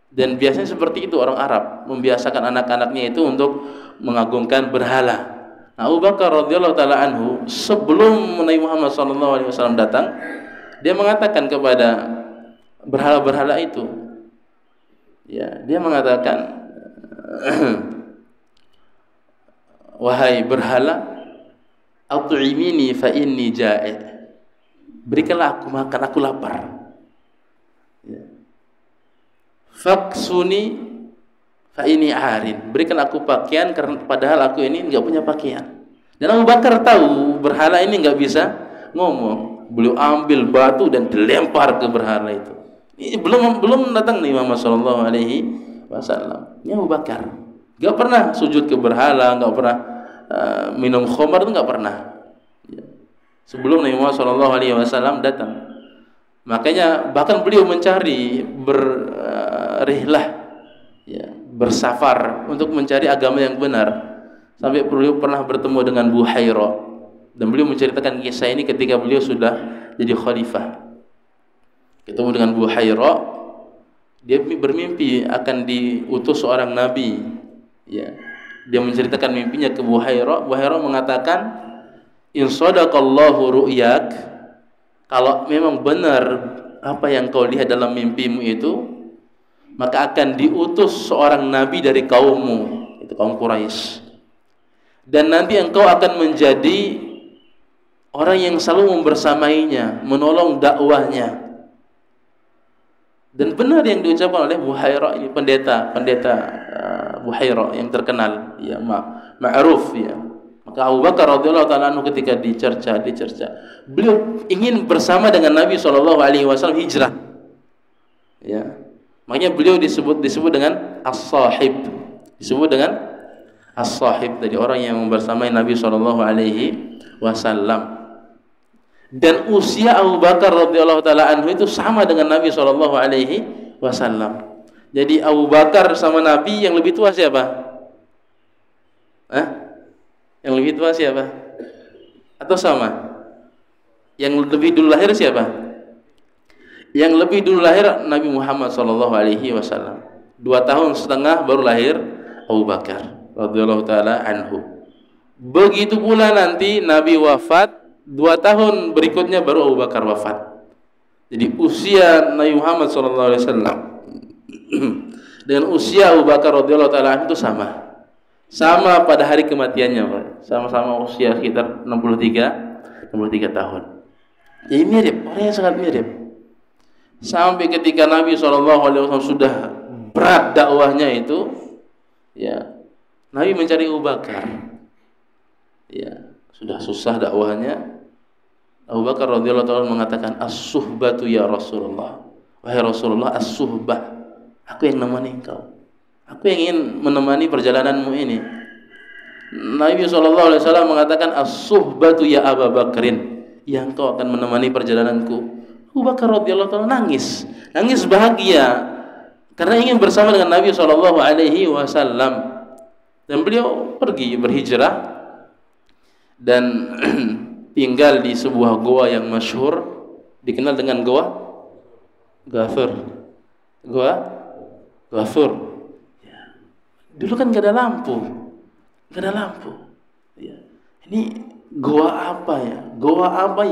Dan biasanya seperti itu orang Arab, membiasakan anak-anaknya itu untuk mengagungkan berhala. Nah, Abu Bakar radhiyallahu taala anhu sebelum Nabi Muhammad SAW datang, dia mengatakan kepada berhala-berhala itu, ya, dia mengatakan wahai berhala, at'imini fa inni ja'i'. Berikanlah aku makan, aku lapar. Ya. Faksuni fa ini arin. Berikan aku pakaian karena padahal aku ini enggak punya pakaian. Dan Abu Bakar tahu berhala ini enggak bisa ngomong. Beliau ambil batu dan dilempar ke berhala itu. Ini belum datang nih Muhammad sallallahu alaihi wasallam. Ini Abu Bakar. Enggak pernah sujud ke berhala, enggak pernah minum khamar, itu enggak pernah. Ya. Sebelum Nabi Muhammad sallallahu alaihi wasallam datang. Makanya bahkan beliau mencari berrihlah bersafar untuk mencari agama yang benar. Sampai beliau pernah bertemu dengan Buhaira, dan beliau menceritakan kisah ini ketika beliau sudah jadi khalifah. Ketemu dengan Buhaira, dia bermimpi akan diutus seorang nabi. Ya. Dia menceritakan mimpinya ke Buhaira. Buhaira mengatakan, "In sadaqallahu ru'yak," kalau memang benar apa yang kau lihat dalam mimpimu itu, maka akan diutus seorang nabi dari kaummu, itu kaum Quraisy. Dan nanti engkau akan menjadi orang yang selalu membersamainya, menolong dakwahnya. Dan benar yang diucapkan oleh Buhaira ini, pendeta Buhaira yang terkenal, ya, ma'ruf, ya. Maka Abu Bakar radhiyallahu taala anhu ketika dicerca, beliau ingin bersama dengan Nabi SAW hijrah. Ya. Makanya beliau disebut dengan as-sahib. Disebut dengan as-sahib, dari orang yang membersamai Nabi SAW. Dan usia Abu Bakar radhiyallahu taala anhu itu sama dengan Nabi SAW. Jadi Abu Bakar sama Nabi, yang lebih tua siapa? Yang lebih tua siapa? Atau sama? Yang lebih dulu lahir siapa? Yang lebih dulu lahir Nabi Muhammad SAW. 2 tahun setengah baru lahir Abu Bakar radhiyallahu taala anhu. Begitu pula nanti Nabi wafat, 2 tahun berikutnya baru Abu Bakar wafat. Jadi usia Nabi Muhammad SAW dengan usia Abu Bakar radhiyallahu taala anhu itu sama pada hari kematiannya, Pak. Sama-sama usia sekitar 63 tahun. Jadi mirip, orangnya sangat mirip. Sampai ketika Nabi SAW sudah berat dakwahnya itu, ya, Nabi mencari Abu Bakar. Ya, sudah susah dakwahnya. Abu Bakar radhiyallahu taala mengatakan, "As-suhbatu ya Rasulullah." Wahai Rasulullah, as-suhbah. Aku yang menemani engkau. Aku yang ingin menemani perjalananmu ini. Nabi SAW mengatakan, "As-suhbatu ya Abu Bakrin." Yang kau akan menemani perjalananku. Abu Bakar radhiyallahu taala nangis bahagia karena ingin bersama dengan Nabi SAW. Dan beliau pergi berhijrah dan tinggal di sebuah goa yang masyhur dikenal dengan goa Ghafur. Ya. Dulu kan gak ada lampu. Ya. Ini goa apa ya? Goa apa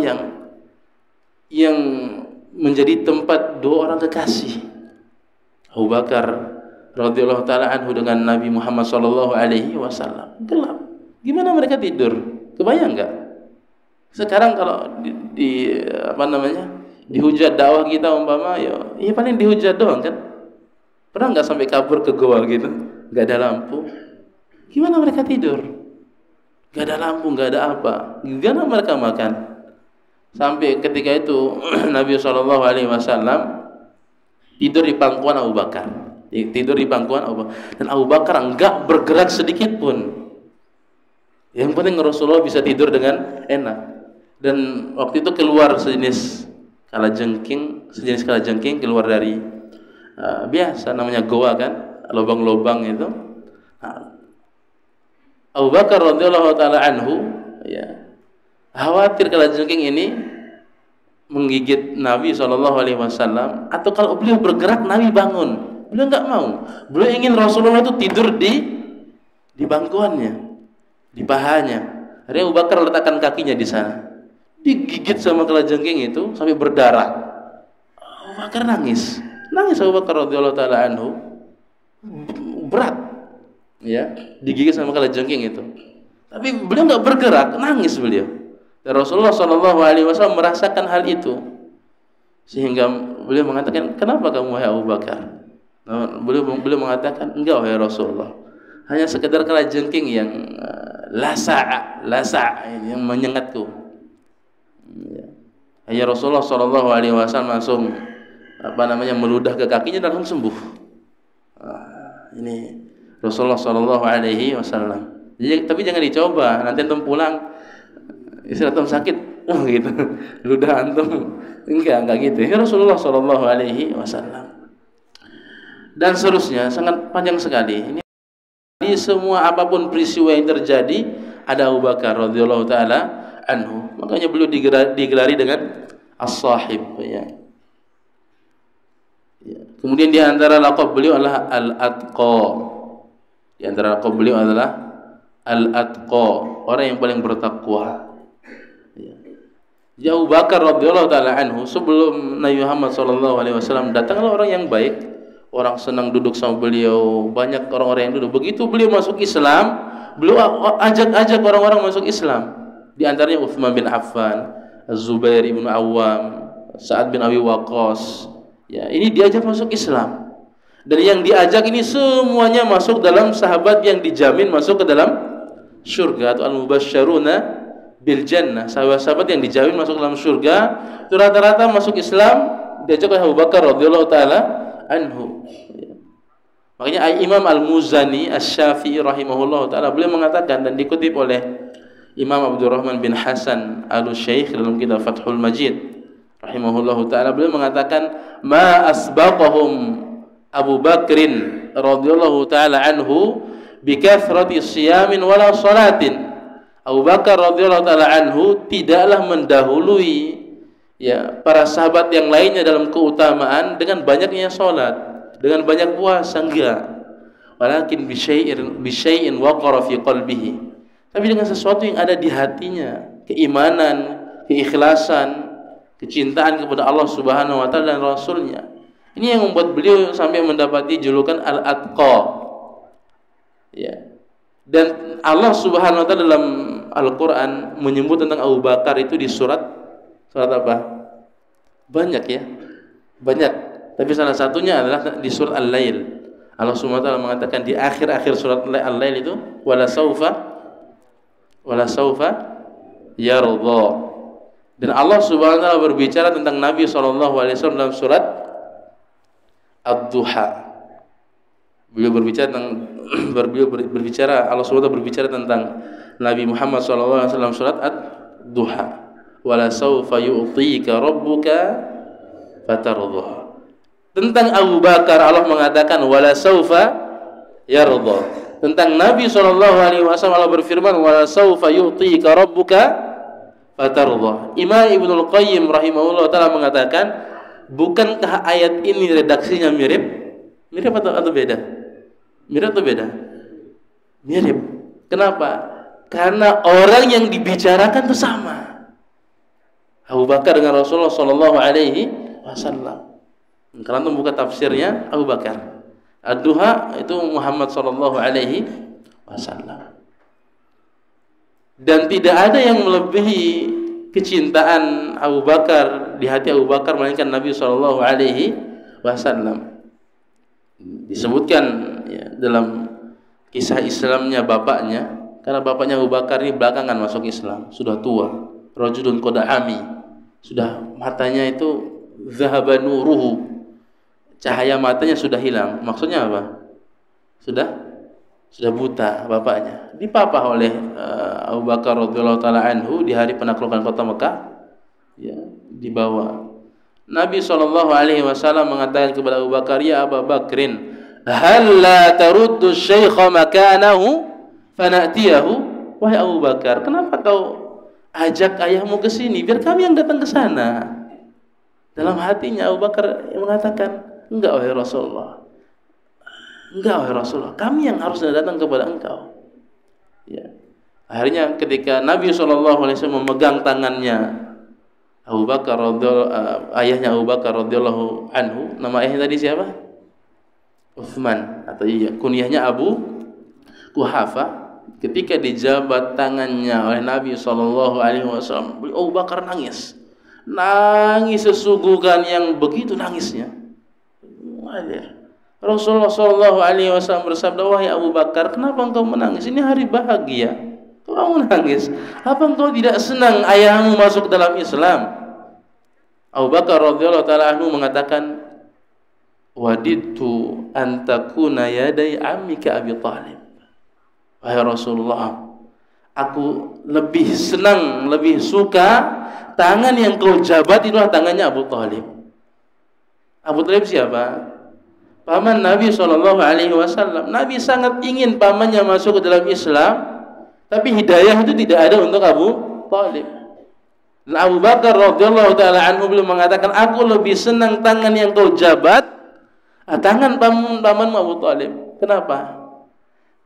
yang menjadi tempat 2 orang kekasih, Abu Bakar radhiyallahu taala anhu dengan Nabi Muhammad SAW. Gelap. Gimana mereka tidur? Kebayang nggak? Sekarang kalau dihujat dakwah kita umpama, ya paling dihujat doang kan. Pernah nggak sampai kabur ke goa gitu? Nggak ada lampu. Gimana mereka tidur? Nggak ada lampu, nggak ada apa. Gimana mereka makan? Sampai ketika itu Nabi SAW tidur di pangkuan Abu Bakar. Dan Abu Bakar enggak bergerak sedikit pun. Yang penting Rasulullah bisa tidur dengan enak. Dan waktu itu keluar sejenis kalajengking keluar dari biasa namanya goa kan, lubang-lubang itu. Abu Bakar radhiyallahu taala anhu, ya, khawatir kalajengking ini menggigit Nabi SAW, atau kalau beliau bergerak Nabi bangun. Beliau enggak mau. Beliau ingin Rasulullah itu tidur di bangkuannya, di pahanya. Akhirnya Abu Bakar letakkan kakinya di sana. Digigit sama kalajengking itu sampai berdarah. Abu Bakar nangis Abu Bakar radhiyallahu taala anhu. Berat, ya, digigit sama kalajengking itu. Tapi beliau enggak bergerak, nangis beliau. Dan Rasulullah SAW merasakan hal itu, sehingga beliau mengatakan, "Kenapa kamu wahai Abu Bakar?" Beliau mengatakan, "Enggak wahai Rasulullah, hanya sekedar kalajengking yang lasa yang menyengatku." Hanya Rasulullah SAW langsung meludah ke kakinya dan langsung sembuh. Ini Rasulullah SAW. Jadi, tapi jangan dicoba. Nanti antum pulang, istri antum sakit, gitu, ludah antum, enggak gitu. Ya Rasulullah SAW. dan seterusnya, sangat panjang sekali. Ini semua apapun peristiwa yang terjadi ada Abu Bakar radhiyallahu taala anhu. Makanya beliau digelari dengan as-sahib, ya. Kemudian di antara laqab beliau adalah al-atqa. Di antara laqab beliau adalah al-atqa, orang yang paling bertakwa. Ya. Abu Bakar radhiyallahu taala anhu, sebelum Nabi Muhammad sallallahu alaihi wasallam datanglah orang yang baik, orang senang duduk sama beliau, banyak orang-orang yang duduk. Begitu beliau masuk Islam, beliau ajak orang-orang masuk Islam. Di antaranya Utsman bin Affan, Az-Zubair bin Awam, Sa'ad bin Abi Waqqas. Ya, ini diajak masuk Islam. Dan yang diajak ini semuanya masuk dalam sahabat yang dijamin masuk ke dalam surga, atau al-mubasysyaruna bil jannah. Sahabat-sahabat yang dijamin masuk dalam surga itu rata-rata masuk Islam, diajak oleh Abu Bakar radhiyallahu taala anhu. Makanya Imam Al-Muzani Asy-Syafi'i rahimahullah taala beliau mengatakan, dan dikutip oleh Imam Abdurrahman bin Hasan Al-Syaikh dalam kitab Fathul Majid rahimahullahu taala, beliau mengatakan ma asbaqahum Abu Bakrin radhiyallahu taala anhu bi kathrati siyamin wala salatin. Abu Bakar radhiyallahu taala anhu tidaklah mendahului, ya, para sahabat yang lainnya dalam keutamaan dengan banyaknya salat, dengan banyak puasa, enggak. Walakin bi syai'in waqara fi qalbihi. Tapi dengan sesuatu yang ada di hatinya, keimanan, keikhlasan, kecintaan kepada Allah Subhanahu wa taala dan Rasulnya. Ini yang membuat beliau sampai mendapati julukan Al-Atqa. Ya. Dan Allah Subhanahu wa taala dalam Al-Qur'an menyebut tentang Abu Bakar itu di surat apa? Banyak, ya. Banyak. Tapi salah satunya adalah di surat Al-Lail. Allah Subhanahu wa taala mengatakan di akhir-akhir surat Al-Lail itu wala saufa yardha. Dan Allah Subhanahu wa taala berbicara tentang Nabi sallallahu alaihi wasallam dalam surat Ad-Duha. Beliau berbicara tentang Allah Subhanahu wa taala berbicara tentang Nabi Muhammad sallallahu alaihi wasallam surat Ad-Duha. Wala saufa yu'tika rabbuka fatardha. Tentang Abu Bakar Allah mengatakan wala saufa yardha. Tentang Nabi sallallahu alaihi wasallam Allah berfirman wala saufa yu'tika rabbuka fatardha. Imam Ibnul Qayyim rahimahullah taala mengatakan, bukankah ayat ini redaksinya mirip? Mirip atau beda? Mirip atau beda? Mirip. Kenapa? Karena orang yang dibicarakan itu sama. Abu Bakar dengan Rasulullah sallallahu alaihi wasallam. Kalau antum buka tafsirnya Abu Bakar. Ad-Duha itu Muhammad sallallahu alaihi wasallam. Dan tidak ada yang melebihi kecintaan Abu Bakar di hati Abu Bakar melainkan Nabi sallallahu alaihi wasallam. Disebutkan, ya, dalam kisah Islamnya bapaknya, karena bapaknya Abu Bakar ini belakangan masuk Islam, sudah tua, rajulun qada'ami, sudah matanya itu zahaba nuruhu, cahaya matanya sudah hilang. Maksudnya apa? Sudah buta bapaknya. Dipapah oleh Abu Bakar radhiyallahu taala anhu di hari penaklukan kota Mekah, ya, dibawa. Nabi sallallahu alaihi wasallam mengatakan kepada Abu Bakar, "Ya Abu Bakrin, hal la taruddu syaikha makanahu fanatiyahu?" Wahai Abu Bakar, kenapa kau ajak ayahmu ke sini biar kami yang datang ke sana? Dalam hatinya Abu Bakar mengatakan, "Enggak wahai Rasulullah. Enggak wahai Rasulullah, kami yang harus datang kepada engkau." Ya. Akhirnya ketika Nabi sallallahu alaihi wasallam memegang tangannya Abu Bakar ayahnya Abu Bakar radhiyallahu anhu, nama ayahnya tadi siapa? Utsman, atau kunyahnya Abu Quhafa. Ketika dijabat tangannya oleh Nabi sallallahu alaihi wasallam, Abu Bakar nangis sesugukan yang begitu nangisnya. Rasulullah sallallahu alaihi wasallam bersabda, "Wahai Abu Bakar, kenapa engkau menangis? Ini hari bahagia. Kau menangis? Apa engkau tidak senang ayahmu masuk dalam Islam?" Abu Bakar radhiyallahu taala anhu mengatakan, "Wadidtu an takuna yaday ammika Abi Thalib." Wahai Rasulullah, aku lebih senang, lebih suka tangan yang kau jabat itulah tangannya Abu Thalib. Abu Thalib siapa? paman Nabi Shallallahu Alaihi Wasallam. Nabi sangat ingin pamannya masuk ke dalam Islam, tapi hidayah itu tidak ada untuk Abu Thalib. Abu Bakar radhiyallahu taala anhu beliau mengatakan, aku lebih senang tangan yang kau jabat, tangan pamanmu Abu Thalib. Kenapa?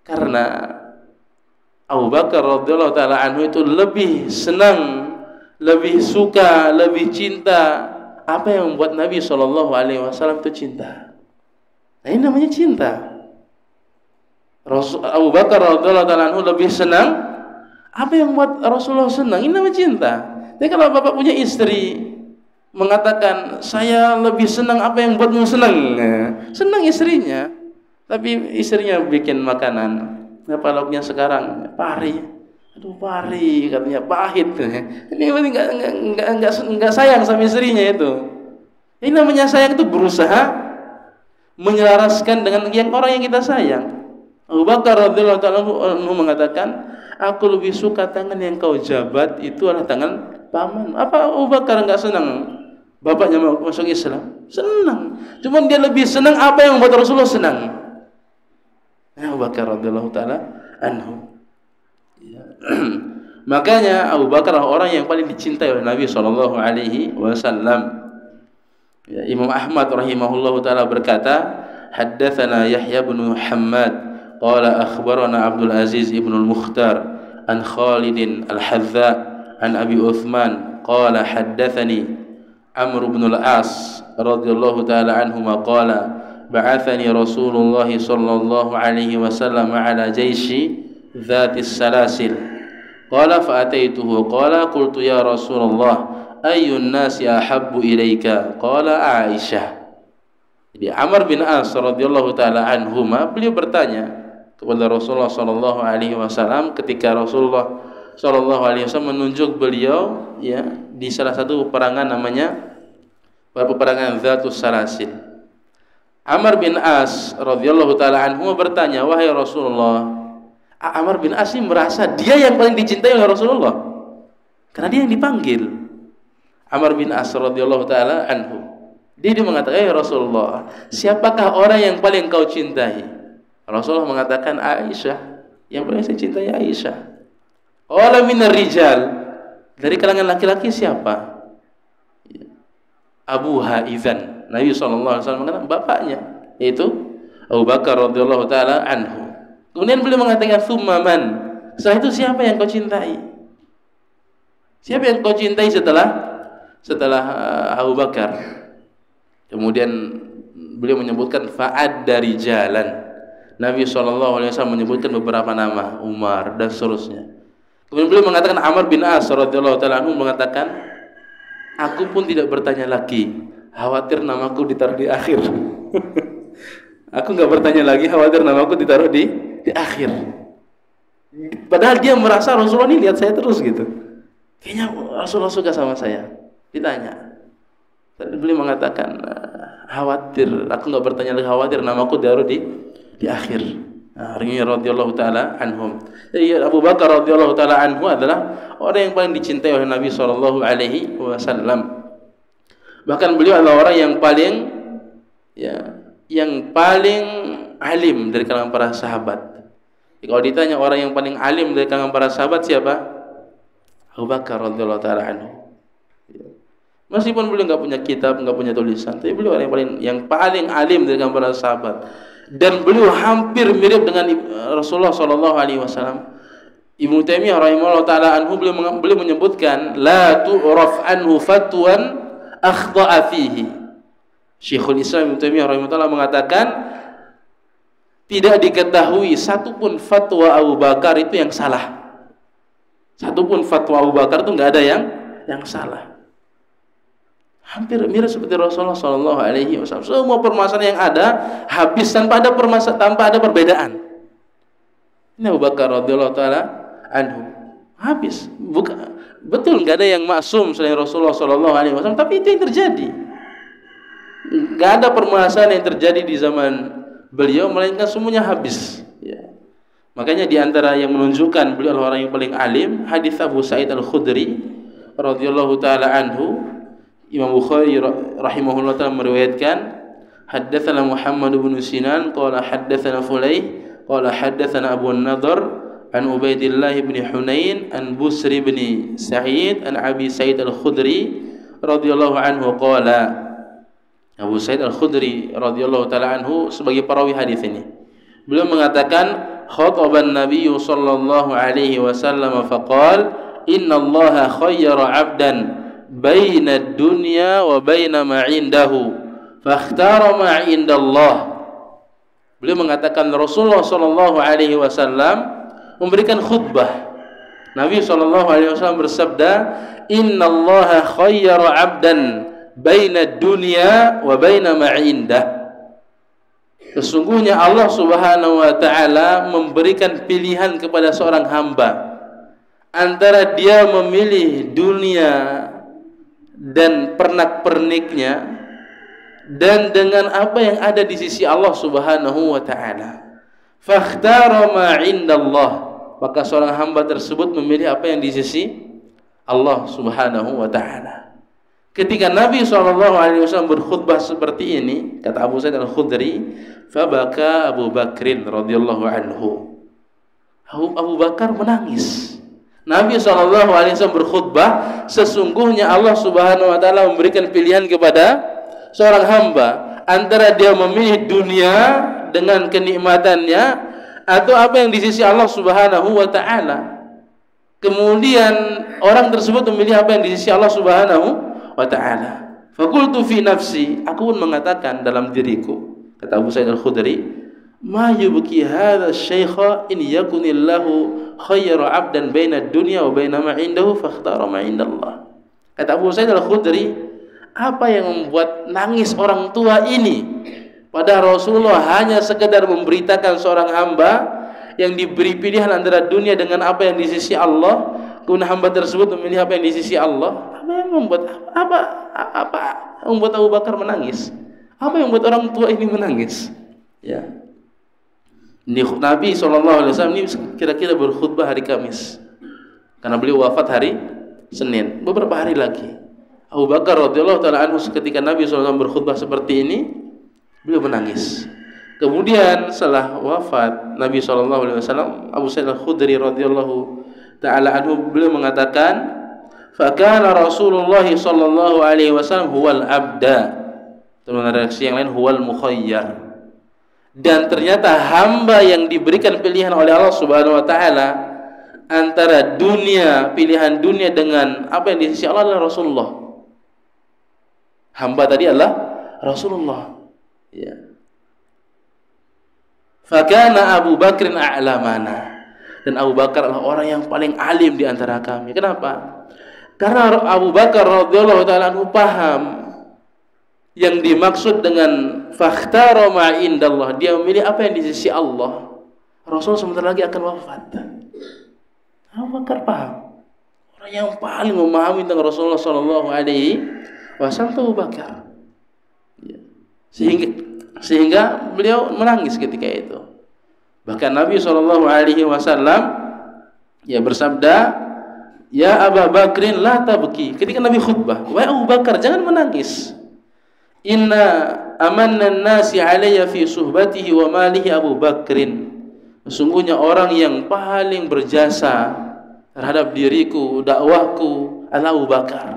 Karena Abu Bakar radhiyallahu taala anhu itu lebih senang, lebih suka, lebih cinta apa yang membuat Nabi Shallallahu Alaihi Wasallam itu cinta. Nah, ini namanya cinta. Abu Bakar radhiyallahu taala anhu lebih senang apa yang membuat Rasulullah senang. Ini namanya cinta. Tapi kalau bapak punya istri mengatakan saya lebih senang apa yang membuatmu senang, senang istrinya, tapi istrinya bikin makanan. Apa lauknya sekarang? Pari. Aduh, pari katanya pahit. Ini enggak sayang sama istrinya itu. Ini namanya sayang, itu berusaha menyelaraskan dengan orang yang kita sayang. Abu Bakar radhiyallahu ta'ala anhu mengatakan, aku lebih suka tangan yang kau jabat itu adalah tangan paman. Apa Abu Bakar enggak senang bapaknya masuk Islam? Senang. Cuma dia lebih senang apa yang membuat Rasulullah senang. Abu Bakar radhiyallahu ta'ala anhu. Makanya Abu Bakar orang yang paling dicintai oleh Nabi Shallallahu Alaihi Wasallam. Imam Ahmad rahimahullahu taala berkata, haddatsana Yahya bin Muhammad qala akhbarana Abdul Aziz ibn al-Mukhtar an Khalid al-Hadza an Abi Uthman qala haddatsani Amr bin al-As radhiyallahu taala anhuma qala ba'athani Rasulullah sallallahu alaihi wasallam ala jaishi ذات السلاسل قال فأتيته قال قلت يا رسول الله أي الناس أحب إليك قال عائشة. Jadi Amr bin As radhiyallahu taala anhuma beliau bertanya kepada Rasulullah sallallahu alaihi wasallam ketika Rasulullah sallallahu alaihi wasallam menunjuk beliau ya di salah satu peperangan namanya peperangan Dzatus Salasil. Amr bin As radhiyallahu taala anhuma bertanya, wahai Rasulullah, Amr bin As merasa dia yang paling dicintai oleh Rasulullah karena dia yang dipanggil. Amr bin As radhiyallahu taala anhu dia mengatakan, ya Rasulullah, siapakah orang yang paling kau cintai? Rasulullah mengatakan, Aisyah, yang paling saya cintai Aisyah. Qala minar rijal, dari kalangan laki-laki siapa? Abuha idzan. Nabi sallallahu alaihi wasallam mengatakan bapaknya, yaitu Abu Bakar radhiyallahu taala anhu. Kemudian beliau mengatakan, "Tsumma man?" Setelah itu siapa yang kau cintai? Siapa yang kau cintai setelah Abu Bakar? Kemudian beliau menyebutkan fa'ad dari jalan. Nabi SAW menyebutkan beberapa nama, Umar dan seterusnya. Kemudian beliau mengatakan, Amr bin As radhiyallahu ta'ala anhu mengatakan, aku pun tidak bertanya lagi, khawatir namaku ditaruh di akhir. Aku nggak bertanya lagi, khawatir namaku ditaruh di akhir. Padahal dia merasa Rasulullah ini lihat saya terus gitu. Kayaknya Rasulullah suka sama saya. Ditanya. Tadi beliau mengatakan, khawatir, aku nggak bertanya lagi, khawatir namaku ditaruh di akhir. Radhiyallahu taala anhum. Jadi Abu Bakar radhiyallahu taala anhu adalah orang yang paling dicintai oleh Nabi sallallahu alaihi wasallam. Bahkan beliau adalah orang yang paling alim dari kalangan para sahabat. Kalau ditanya orang yang paling alim dari kalangan para sahabat siapa? Abu Bakar radhiyallahu taala anhu. Meskipun beliau enggak punya kitab, enggak punya tulisan, tapi beliau orang yang paling alim dari kalangan para sahabat. Dan beliau hampir mirip dengan Rasulullah sallallahu alaihi wasallam. Ibnu Taimiyah rahimahullah taala anhu beliau menyebutkan la tu'raf anhu fatwan akhta'a fihi. Syekhul Islam Ibnu Taimiyah rahimahullah mengatakan tidak diketahui satupun fatwa Abu Bakar itu yang salah. Satupun fatwa Abu Bakar itu enggak ada yang salah. Hampir mirip seperti Rasulullah sallallahu alaihi wasallam. Semua permasalahan yang ada habis tanpa ada perbedaan. Ini Abu Bakar radhiyallahu taala anhu. Habis. Betul enggak ada yang maksum selain Rasulullah sallallahu alaihi wasallam, tapi itu yang terjadi. Enggak ada permasalahan yang terjadi di zaman beliau melainkan semuanya habis. Ya. Makanya di antara yang menunjukkan beliau adalah orang yang paling alim, hadis Abu Sa'id Al-Khudri radhiyallahu taala anhu. Imam Bukhari rahimahullah taala meriwayatkan haddatsana Muhammad bin Sinan qala haddatsana Fulayh qala haddatsana Abu An-Nadhr an Ubaidillah bin Hunain an Busri bin Sa'id an Abi Sa'id Al-Khudri radhiyallahu anhu qala. Abu Sa'id Al-Khudri radhiyallahu taala anhu sebagai perawi hadis ini, beliau mengatakan khataban Nabi sallallahu alaihi wasallam faqala innallaha khayyara 'abdan baina ad-dunya wa baina ma 'indahu fakhtara ma 'indallah. Beliau mengatakan Rasulullah sallallahu alaihi wasallam memberikan khutbah. Nabi sallallahu alaihi wasallam bersabda, innallaha khayyara 'abdan baina ad-dunya wa baina ma 'indah. Sesungguhnya Allah Subhanahu wa taala memberikan pilihan kepada seorang hamba antara dia memilih dunia dan pernak-perniknya dan dengan apa yang ada di sisi Allah Subhanahu wa taala. Fakhtara ma 'indallah, maka seorang hamba tersebut memilih apa yang di sisi Allah Subhanahu wa taala. Ketika Nabi SAW berkhutbah seperti ini, kata Abu Sa'id Al-Khudri, fabaka Abu Bakrin radhiyallahu anhu. Abu Bakar menangis. Nabi SAW berkhutbah, sesungguhnya Allah Subhanahu wa taala memberikan pilihan kepada seorang hamba antara dia memilih dunia dengan kenikmatannya atau apa yang di sisi Allah Subhanahu wa taala. Kemudian orang tersebut memilih apa yang di sisi Allah Subhanahu wa ta'ala. Faqultu fi nafsi, aku pun mengatakan dalam diriku, kata Abu Sa'id Al-Khudri, ma yubki hadha syaikha in yakunillahu khayra 'abdan baina ad-dunya wa baina ma 'indahu fakhtara ma 'indallah. Kata Abu Sa'id Al-Khudri, apa yang membuat nangis orang tua ini? Padahal Rasulullah hanya sekedar memberitakan seorang hamba yang diberi pilihan antara dunia dengan apa yang di sisi Allah, kemudian hamba tersebut memilih apa yang di sisi Allah. Apa yang membuat membuat Abu Bakar menangis? Apa yang membuat orang tua ini menangis? Ya. Nabi SAW ini kira-kira berkhutbah hari Kamis, karena beliau wafat hari Senin. Beberapa hari lagi, Abu Bakar radhiyallahu taala anhu ketika Nabi SAW berkhutbah seperti ini, beliau menangis. Kemudian setelah wafat Nabi SAW, Abu Sa'id Al-Khudri radhiyallahu taala anhu beliau mengatakan, fakana Rasulullah sallallahu alaihi wasallam huwal abda. Teman redaksi yang lain huwal mukhayyar. Dan ternyata hamba yang diberikan pilihan oleh Allah Subhanahu wa taala antara dunia, pilihan dunia dengan apa yang di sisi Allah adalah Rasulullah. Hamba tadi adalah Rasulullah. Ya. Fakana Abu Bakrin a'lamana. Dan Abu Bakar adalah orang yang paling alim di antara kami. Kenapa? Karena Abu Bakar radhiyallahu taala anhu paham yang dimaksud dengan fakhtara ma 'indallah, dia memilih apa yang di sisi Allah. Rasul sebentar lagi akan wafat. Abu Bakar paham. Orang yang paling memahami tentang Rasulullah sallallahu alaihi wasallam Abu Bakar. Sehingga beliau menangis ketika itu. Bahkan Nabi sallallahu alaihi wasallam bersabda, ya Abu Bakrin la tabki. Ketika Nabi khutbah, wahai Abu Bakar, jangan menangis. Inna amanna an-nasi alayya fi suhbatihi wa malihi Abu Bakrin. Sesungguhnya orang yang paling berjasa terhadap diriku, dakwahku adalah Abu Bakar.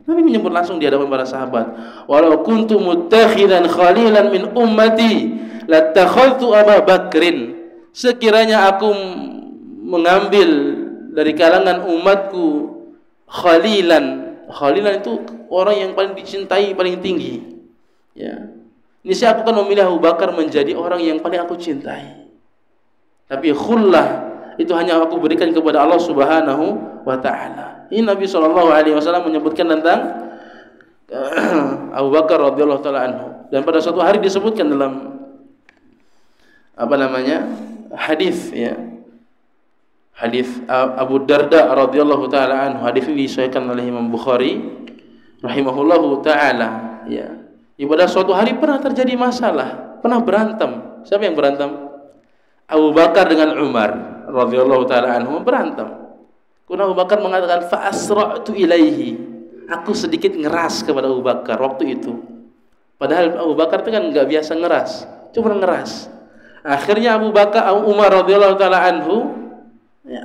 Nabi menyebut langsung di hadapan para sahabat, walau kuntu muttakhidan khalilan min ummati lattakhadtu Abu Bakrin. Sekiranya aku mengambil dari kalangan umatku khalilan. Khalilan itu orang yang paling dicintai, paling tinggi. Ya. Ini saya akan memilih Abu Bakar menjadi orang yang paling aku cintai. Tapi khullah itu hanya aku berikan kepada Allah Subhanahu wa taala. Ini Nabi SAW menyebutkan tentang Abu Bakar radhiyallahu taala anhu. Dan pada suatu hari disebutkan dalam hadis, ya. Hadis Abu Darda radhiyallahu taala anhu. Hadis ini disahihkan oleh Imam Bukhari rahimahullahu taala, ya. Pada suatu hari pernah terjadi masalah, pernah berantem. Siapa yang berantem? Abu Bakar dengan Umar radhiyallahu taala anhu berantem. Kemudian Abu Bakar mengatakan fa asra'tu ilaihi. Aku sedikit ngeras kepada Abu Bakar waktu itu. Padahal Abu Bakar itu kan nggak biasa ngeras, cuma ngeras. Akhirnya Umar radhiyallahu taala anhu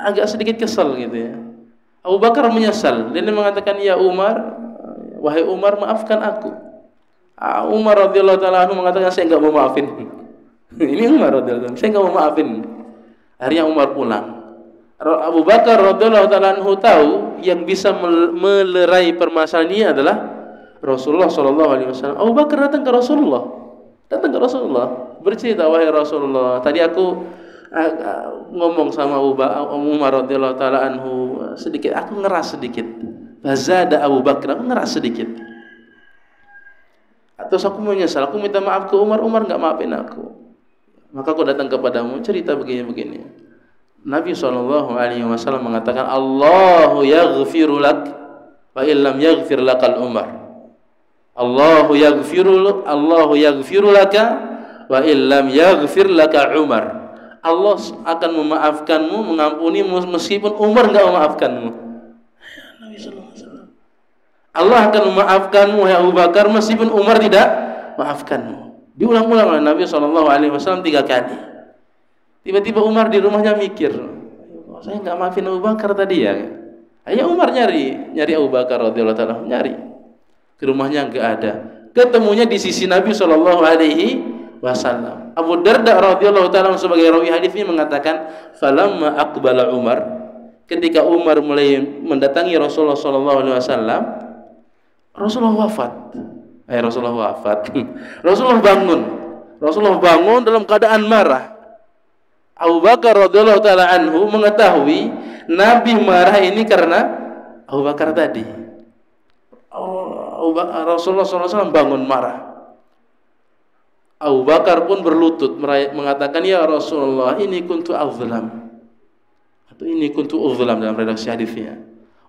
agak sedikit kesal gitu ya. Abu Bakar menyesal. Dia mengatakan, ya Umar, wahai Umar, maafkan aku. Umar radhiyallahu taala anhu mengatakan, saya nggak mau maafin. Ini Umar radhiyallahu anhu, saya nggak mau maafin. Akhirnya Umar pulang. Abu Bakar radhiyallahu taala anhu tahu yang bisa melerai permasalahan ini adalah Rasulullah sallallahu alaihi wasallam. Abu Bakar datang ke Rasulullah, bercerita, wahai Rasulullah, tadi aku ngomong sama Umar radhiyallahu taala anhu sedikit, aku ngeras sedikit. Fazada Abu Bakar, aku ngeras sedikit. Terus aku menyesal, aku minta maaf ke Umar nggak maafin aku. Maka aku datang kepadamu cerita begini-begini. Nabi SAW mengatakan, Allahu yaghfiru lak wa illam yaghfir lakal Umar. Allahu yaghfiru laka wa illam yaghfir laka Umar. Allah akan memaafkanmu, mengampunimu meskipun Umar enggak memaafkanmu. Nabi SAW. Allah akan memaafkanmu ya Abu Bakar meskipun Umar tidak maafkanmu. Diulang-ulang oleh Nabi SAW 3 kali. Tiba-tiba Umar di rumahnya mikir, saya nggak maafin Abu Bakar tadi ya. Akhirnya Umar nyari Abu Bakar radhiyallahu taala, nyari ke rumahnya nggak ada. Ketemunya di sisi Nabi Shallallahu Alaihi Wasallam. Abu Darda radhiyallahu taala sebagai rawi hadis ini mengatakan, falamma aqbala Umar, ketika Umar mulai mendatangi Rasulullah Shallallahu Alaihi Wasallam, Rasulullah wafat. Rasulullah bangun dalam keadaan marah. Abu Bakar radhiyallahu taala anhu mengetahui Nabi marah ini karena Abu Bakar tadi. Rasulullah SAW bangun marah. Abu Bakar pun berlutut mengatakan, ya Rasulullah, ini kuntu azlam. Atau ini kuntu uzlam dalam redaksi hadisnya.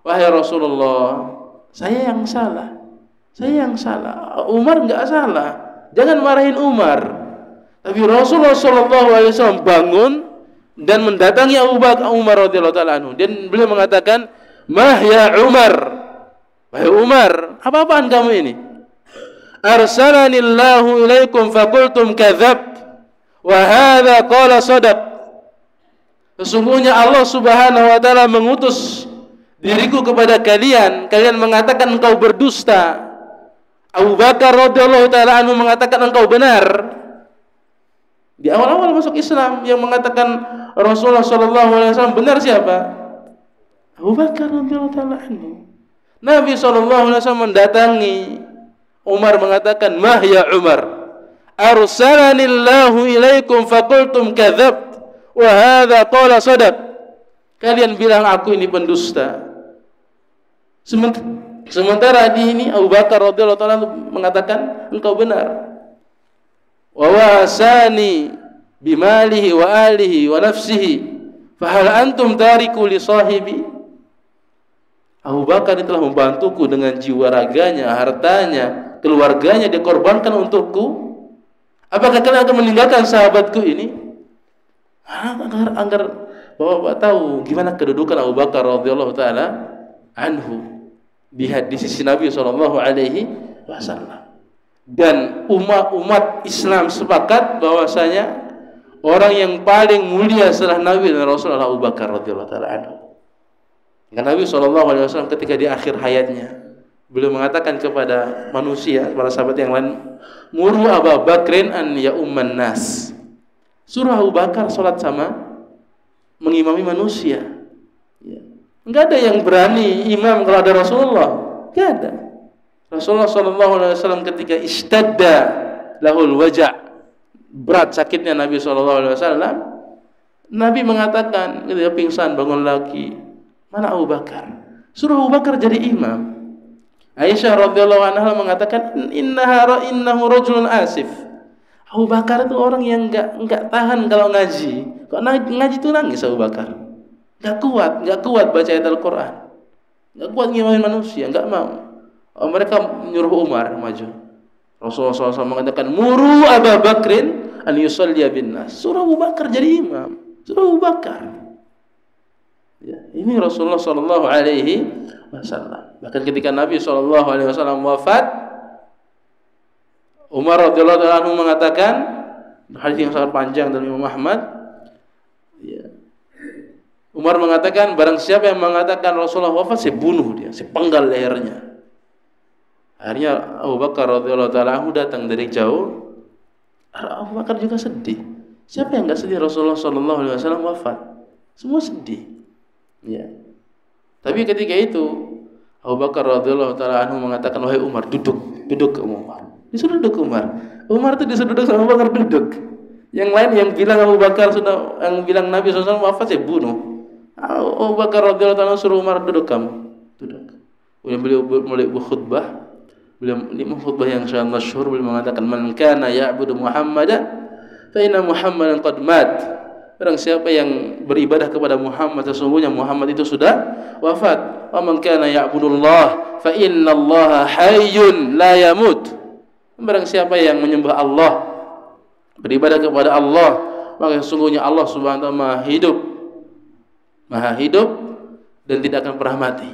Wahai Rasulullah, saya yang salah. Umar enggak salah. Jangan marahin Umar. Tapi Rasulullah SAW bangun dan mendatangi Umar radhiyallahu taala anhu. Dan beliau mengatakan, "Mah ya Umar, wahai Umar, apa-apaan kamu ini? Arsalanillahu ilaikum faqultum kadzabt, wa hadza qala sadaq." Sesungguhnya Allah Subhanahu wa taala mengutus diriku kepada kalian mengatakan engkau berdusta. Abu Bakar radhiyallahu taala anhu mengatakan engkau benar. Di awal-awal masuk Islam yang mengatakan Rasulullah SAW benar siapa? Abu Bakar radhiyallahu taala anhu. Nabi SAW mendatangi Umar mengatakan, "Mah ya Umar, arsalanillahu ilaikum faqultum kadzabt wa hadza qala sadaq." Kalian bilang aku ini pendusta. Sementara di ini Abu Bakar radhiyallahu taala mengatakan engkau benar. Wa wasani bimalihi wa alihi wa nafsihi fahal antum tariku li sahibi. Abu Bakar telah membantuku dengan jiwa raganya, hartanya, keluarganya dikorbankan untukku. Apakah kalian akan meninggalkan sahabatku ini? Agar Bapak tahu gimana kedudukan Abu Bakar radhiyallahu taala anhu di sisi Nabi sallallahu alaihi wasallam. Dan umat Islam sepakat bahwasanya orang yang paling mulia setelah Nabi dan Rasul adalah Abu Bakar radhiyallahu taala anhu. Karena Nabi SAW ketika di akhir hayatnya beliau mengatakan kepada manusia, para sahabat yang lain, "Muru Abu Bakrin an ya umman nas." Suruh Abu Bakar salat sama mengimami manusia. Enggak ada yang berani imam kalau ada Rasulullah. Enggak ada. Rasulullah SAW ketika istadda lahul wajah, berat sakitnya Nabi SAW, Nabi mengatakan ketika pingsan bangun lagi, mana Abu Bakar? Suruh Abu Bakar jadi imam. Aisyah radhiyallahu anha mengatakan, innahu rajulun asif. Abu Bakar itu orang yang enggak tahan kalau ngaji. Kok ngaji itu nangis Abu Bakar. Enggak kuat baca ayat Al-Qur'an. Enggak kuat ngimamin manusia, enggak mau. Mereka menyuruh Umar maju. Rasulullah SAW mengatakan, "Muru Abu Bakrin an yusalliya bin nas." Suruh Abu Bakar jadi imam. Suruh Abu Bakar. Ya, ini Rasulullah sallallahu alaihi wasallam. Bahkan ketika Nabi sallallahu alaihi wasallam wafat, Umar radhiyallahu taala anhu mengatakan, hadis yang sangat panjang dari Imam Ahmad, ya. Umar mengatakan, barang siapa yang mengatakan Rasulullah wafat, saya bunuh dia, saya penggal lehernya. Akhirnya Abu Bakar radhiyallahu taala anhu datang dari jauh. Abu Bakar juga sedih. Siapa yang enggak sedih Rasulullah sallallahu alaihi wasallam wafat? Semua sedih. Ya. Tapi ketika itu Abu Bakar radhiyallahu taala anhu mengatakan, wahai Umar, duduk Umar. Disuruh duduk Umar. Umar itu disuruh duduk sama Abu Bakar, duduk. Yang lain yang bilang Abu Bakar sudah, yang bilang Nabi SAW wafat, saya bunuh. Abu Bakar radhiyallahu taala suruh Umar, duduk kamu, duduk. Kemudian beliau mulai berkhutbah. Beliau khutbah yang sangat masyhur, beliau mengatakan, man kana ya'budu Muhammadan fa inna Muhammadan qad mat. Barang siapa yang beribadah kepada Muhammad, sesungguhnya Muhammad itu sudah wafat. Wa man kana ya'budullah fa inna Allaha hayyun la yamut. Barang siapa yang menyembah Allah, beribadah kepada Allah, maka sesungguhnya Allah Subhanahu wa taala Maha hidup dan tidak akan pernah mati.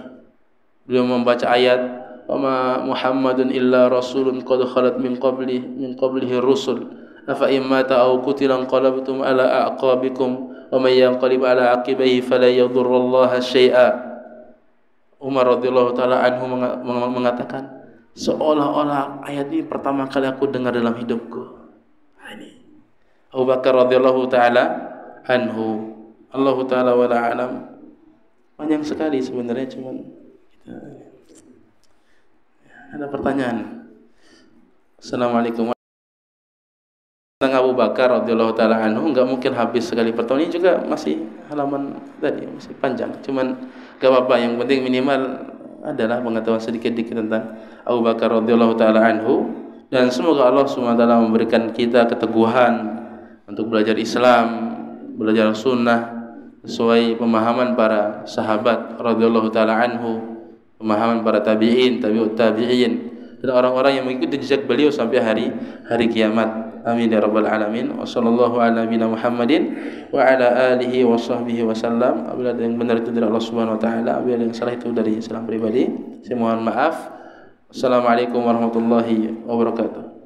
Beliau membaca ayat, wa ma Muhammadun illa rasulun qad khalat min qablihi rusul afa immata aw qutila qalabtum ala aqabikum wa may yanqalib ala aqibaihi fala yadhurrullaha syai'a. Umar radhiyallahu taala anhu mengatakan, seolah-olah ayat ini pertama kali aku dengar dalam hidupku. Ini Abu Bakar radhiyallahu taala anhu. Allah taala wala alam. Panjang sekali sebenarnya, cuman kita ada pertanyaan. Assalamualaikum. Tentang Abu Bakar radhiyallahu taala anhu enggak mungkin habis sekali pertemuan ini, juga masih halaman tadi masih panjang. Cuman enggak apa-apa, yang penting minimal adalah pengetahuan sedikit-sedikit tentang Abu Bakar radhiyallahu taala anhu, dan semoga Allah Subhanahu wa taala memberikan kita keteguhan untuk belajar Islam, belajar sunnah sesuai pemahaman para sahabat radhiyallahu taala anhu, pemahaman para tabi'in, tabi'ut tabi'in, dan orang-orang yang mengikuti jejak beliau sampai hari kiamat. Amin ya rabbal alamin. Wa sallallahu ala nabiyina Muhammadin wa ala alihi wa sahbihi wasallam. Apabila yang benar itu dari Allah Subhanahu wa taala, apabila yang salah itu dari salah pribadi, saya mohon maaf. Assalamualaikum warahmatullahi wabarakatuh.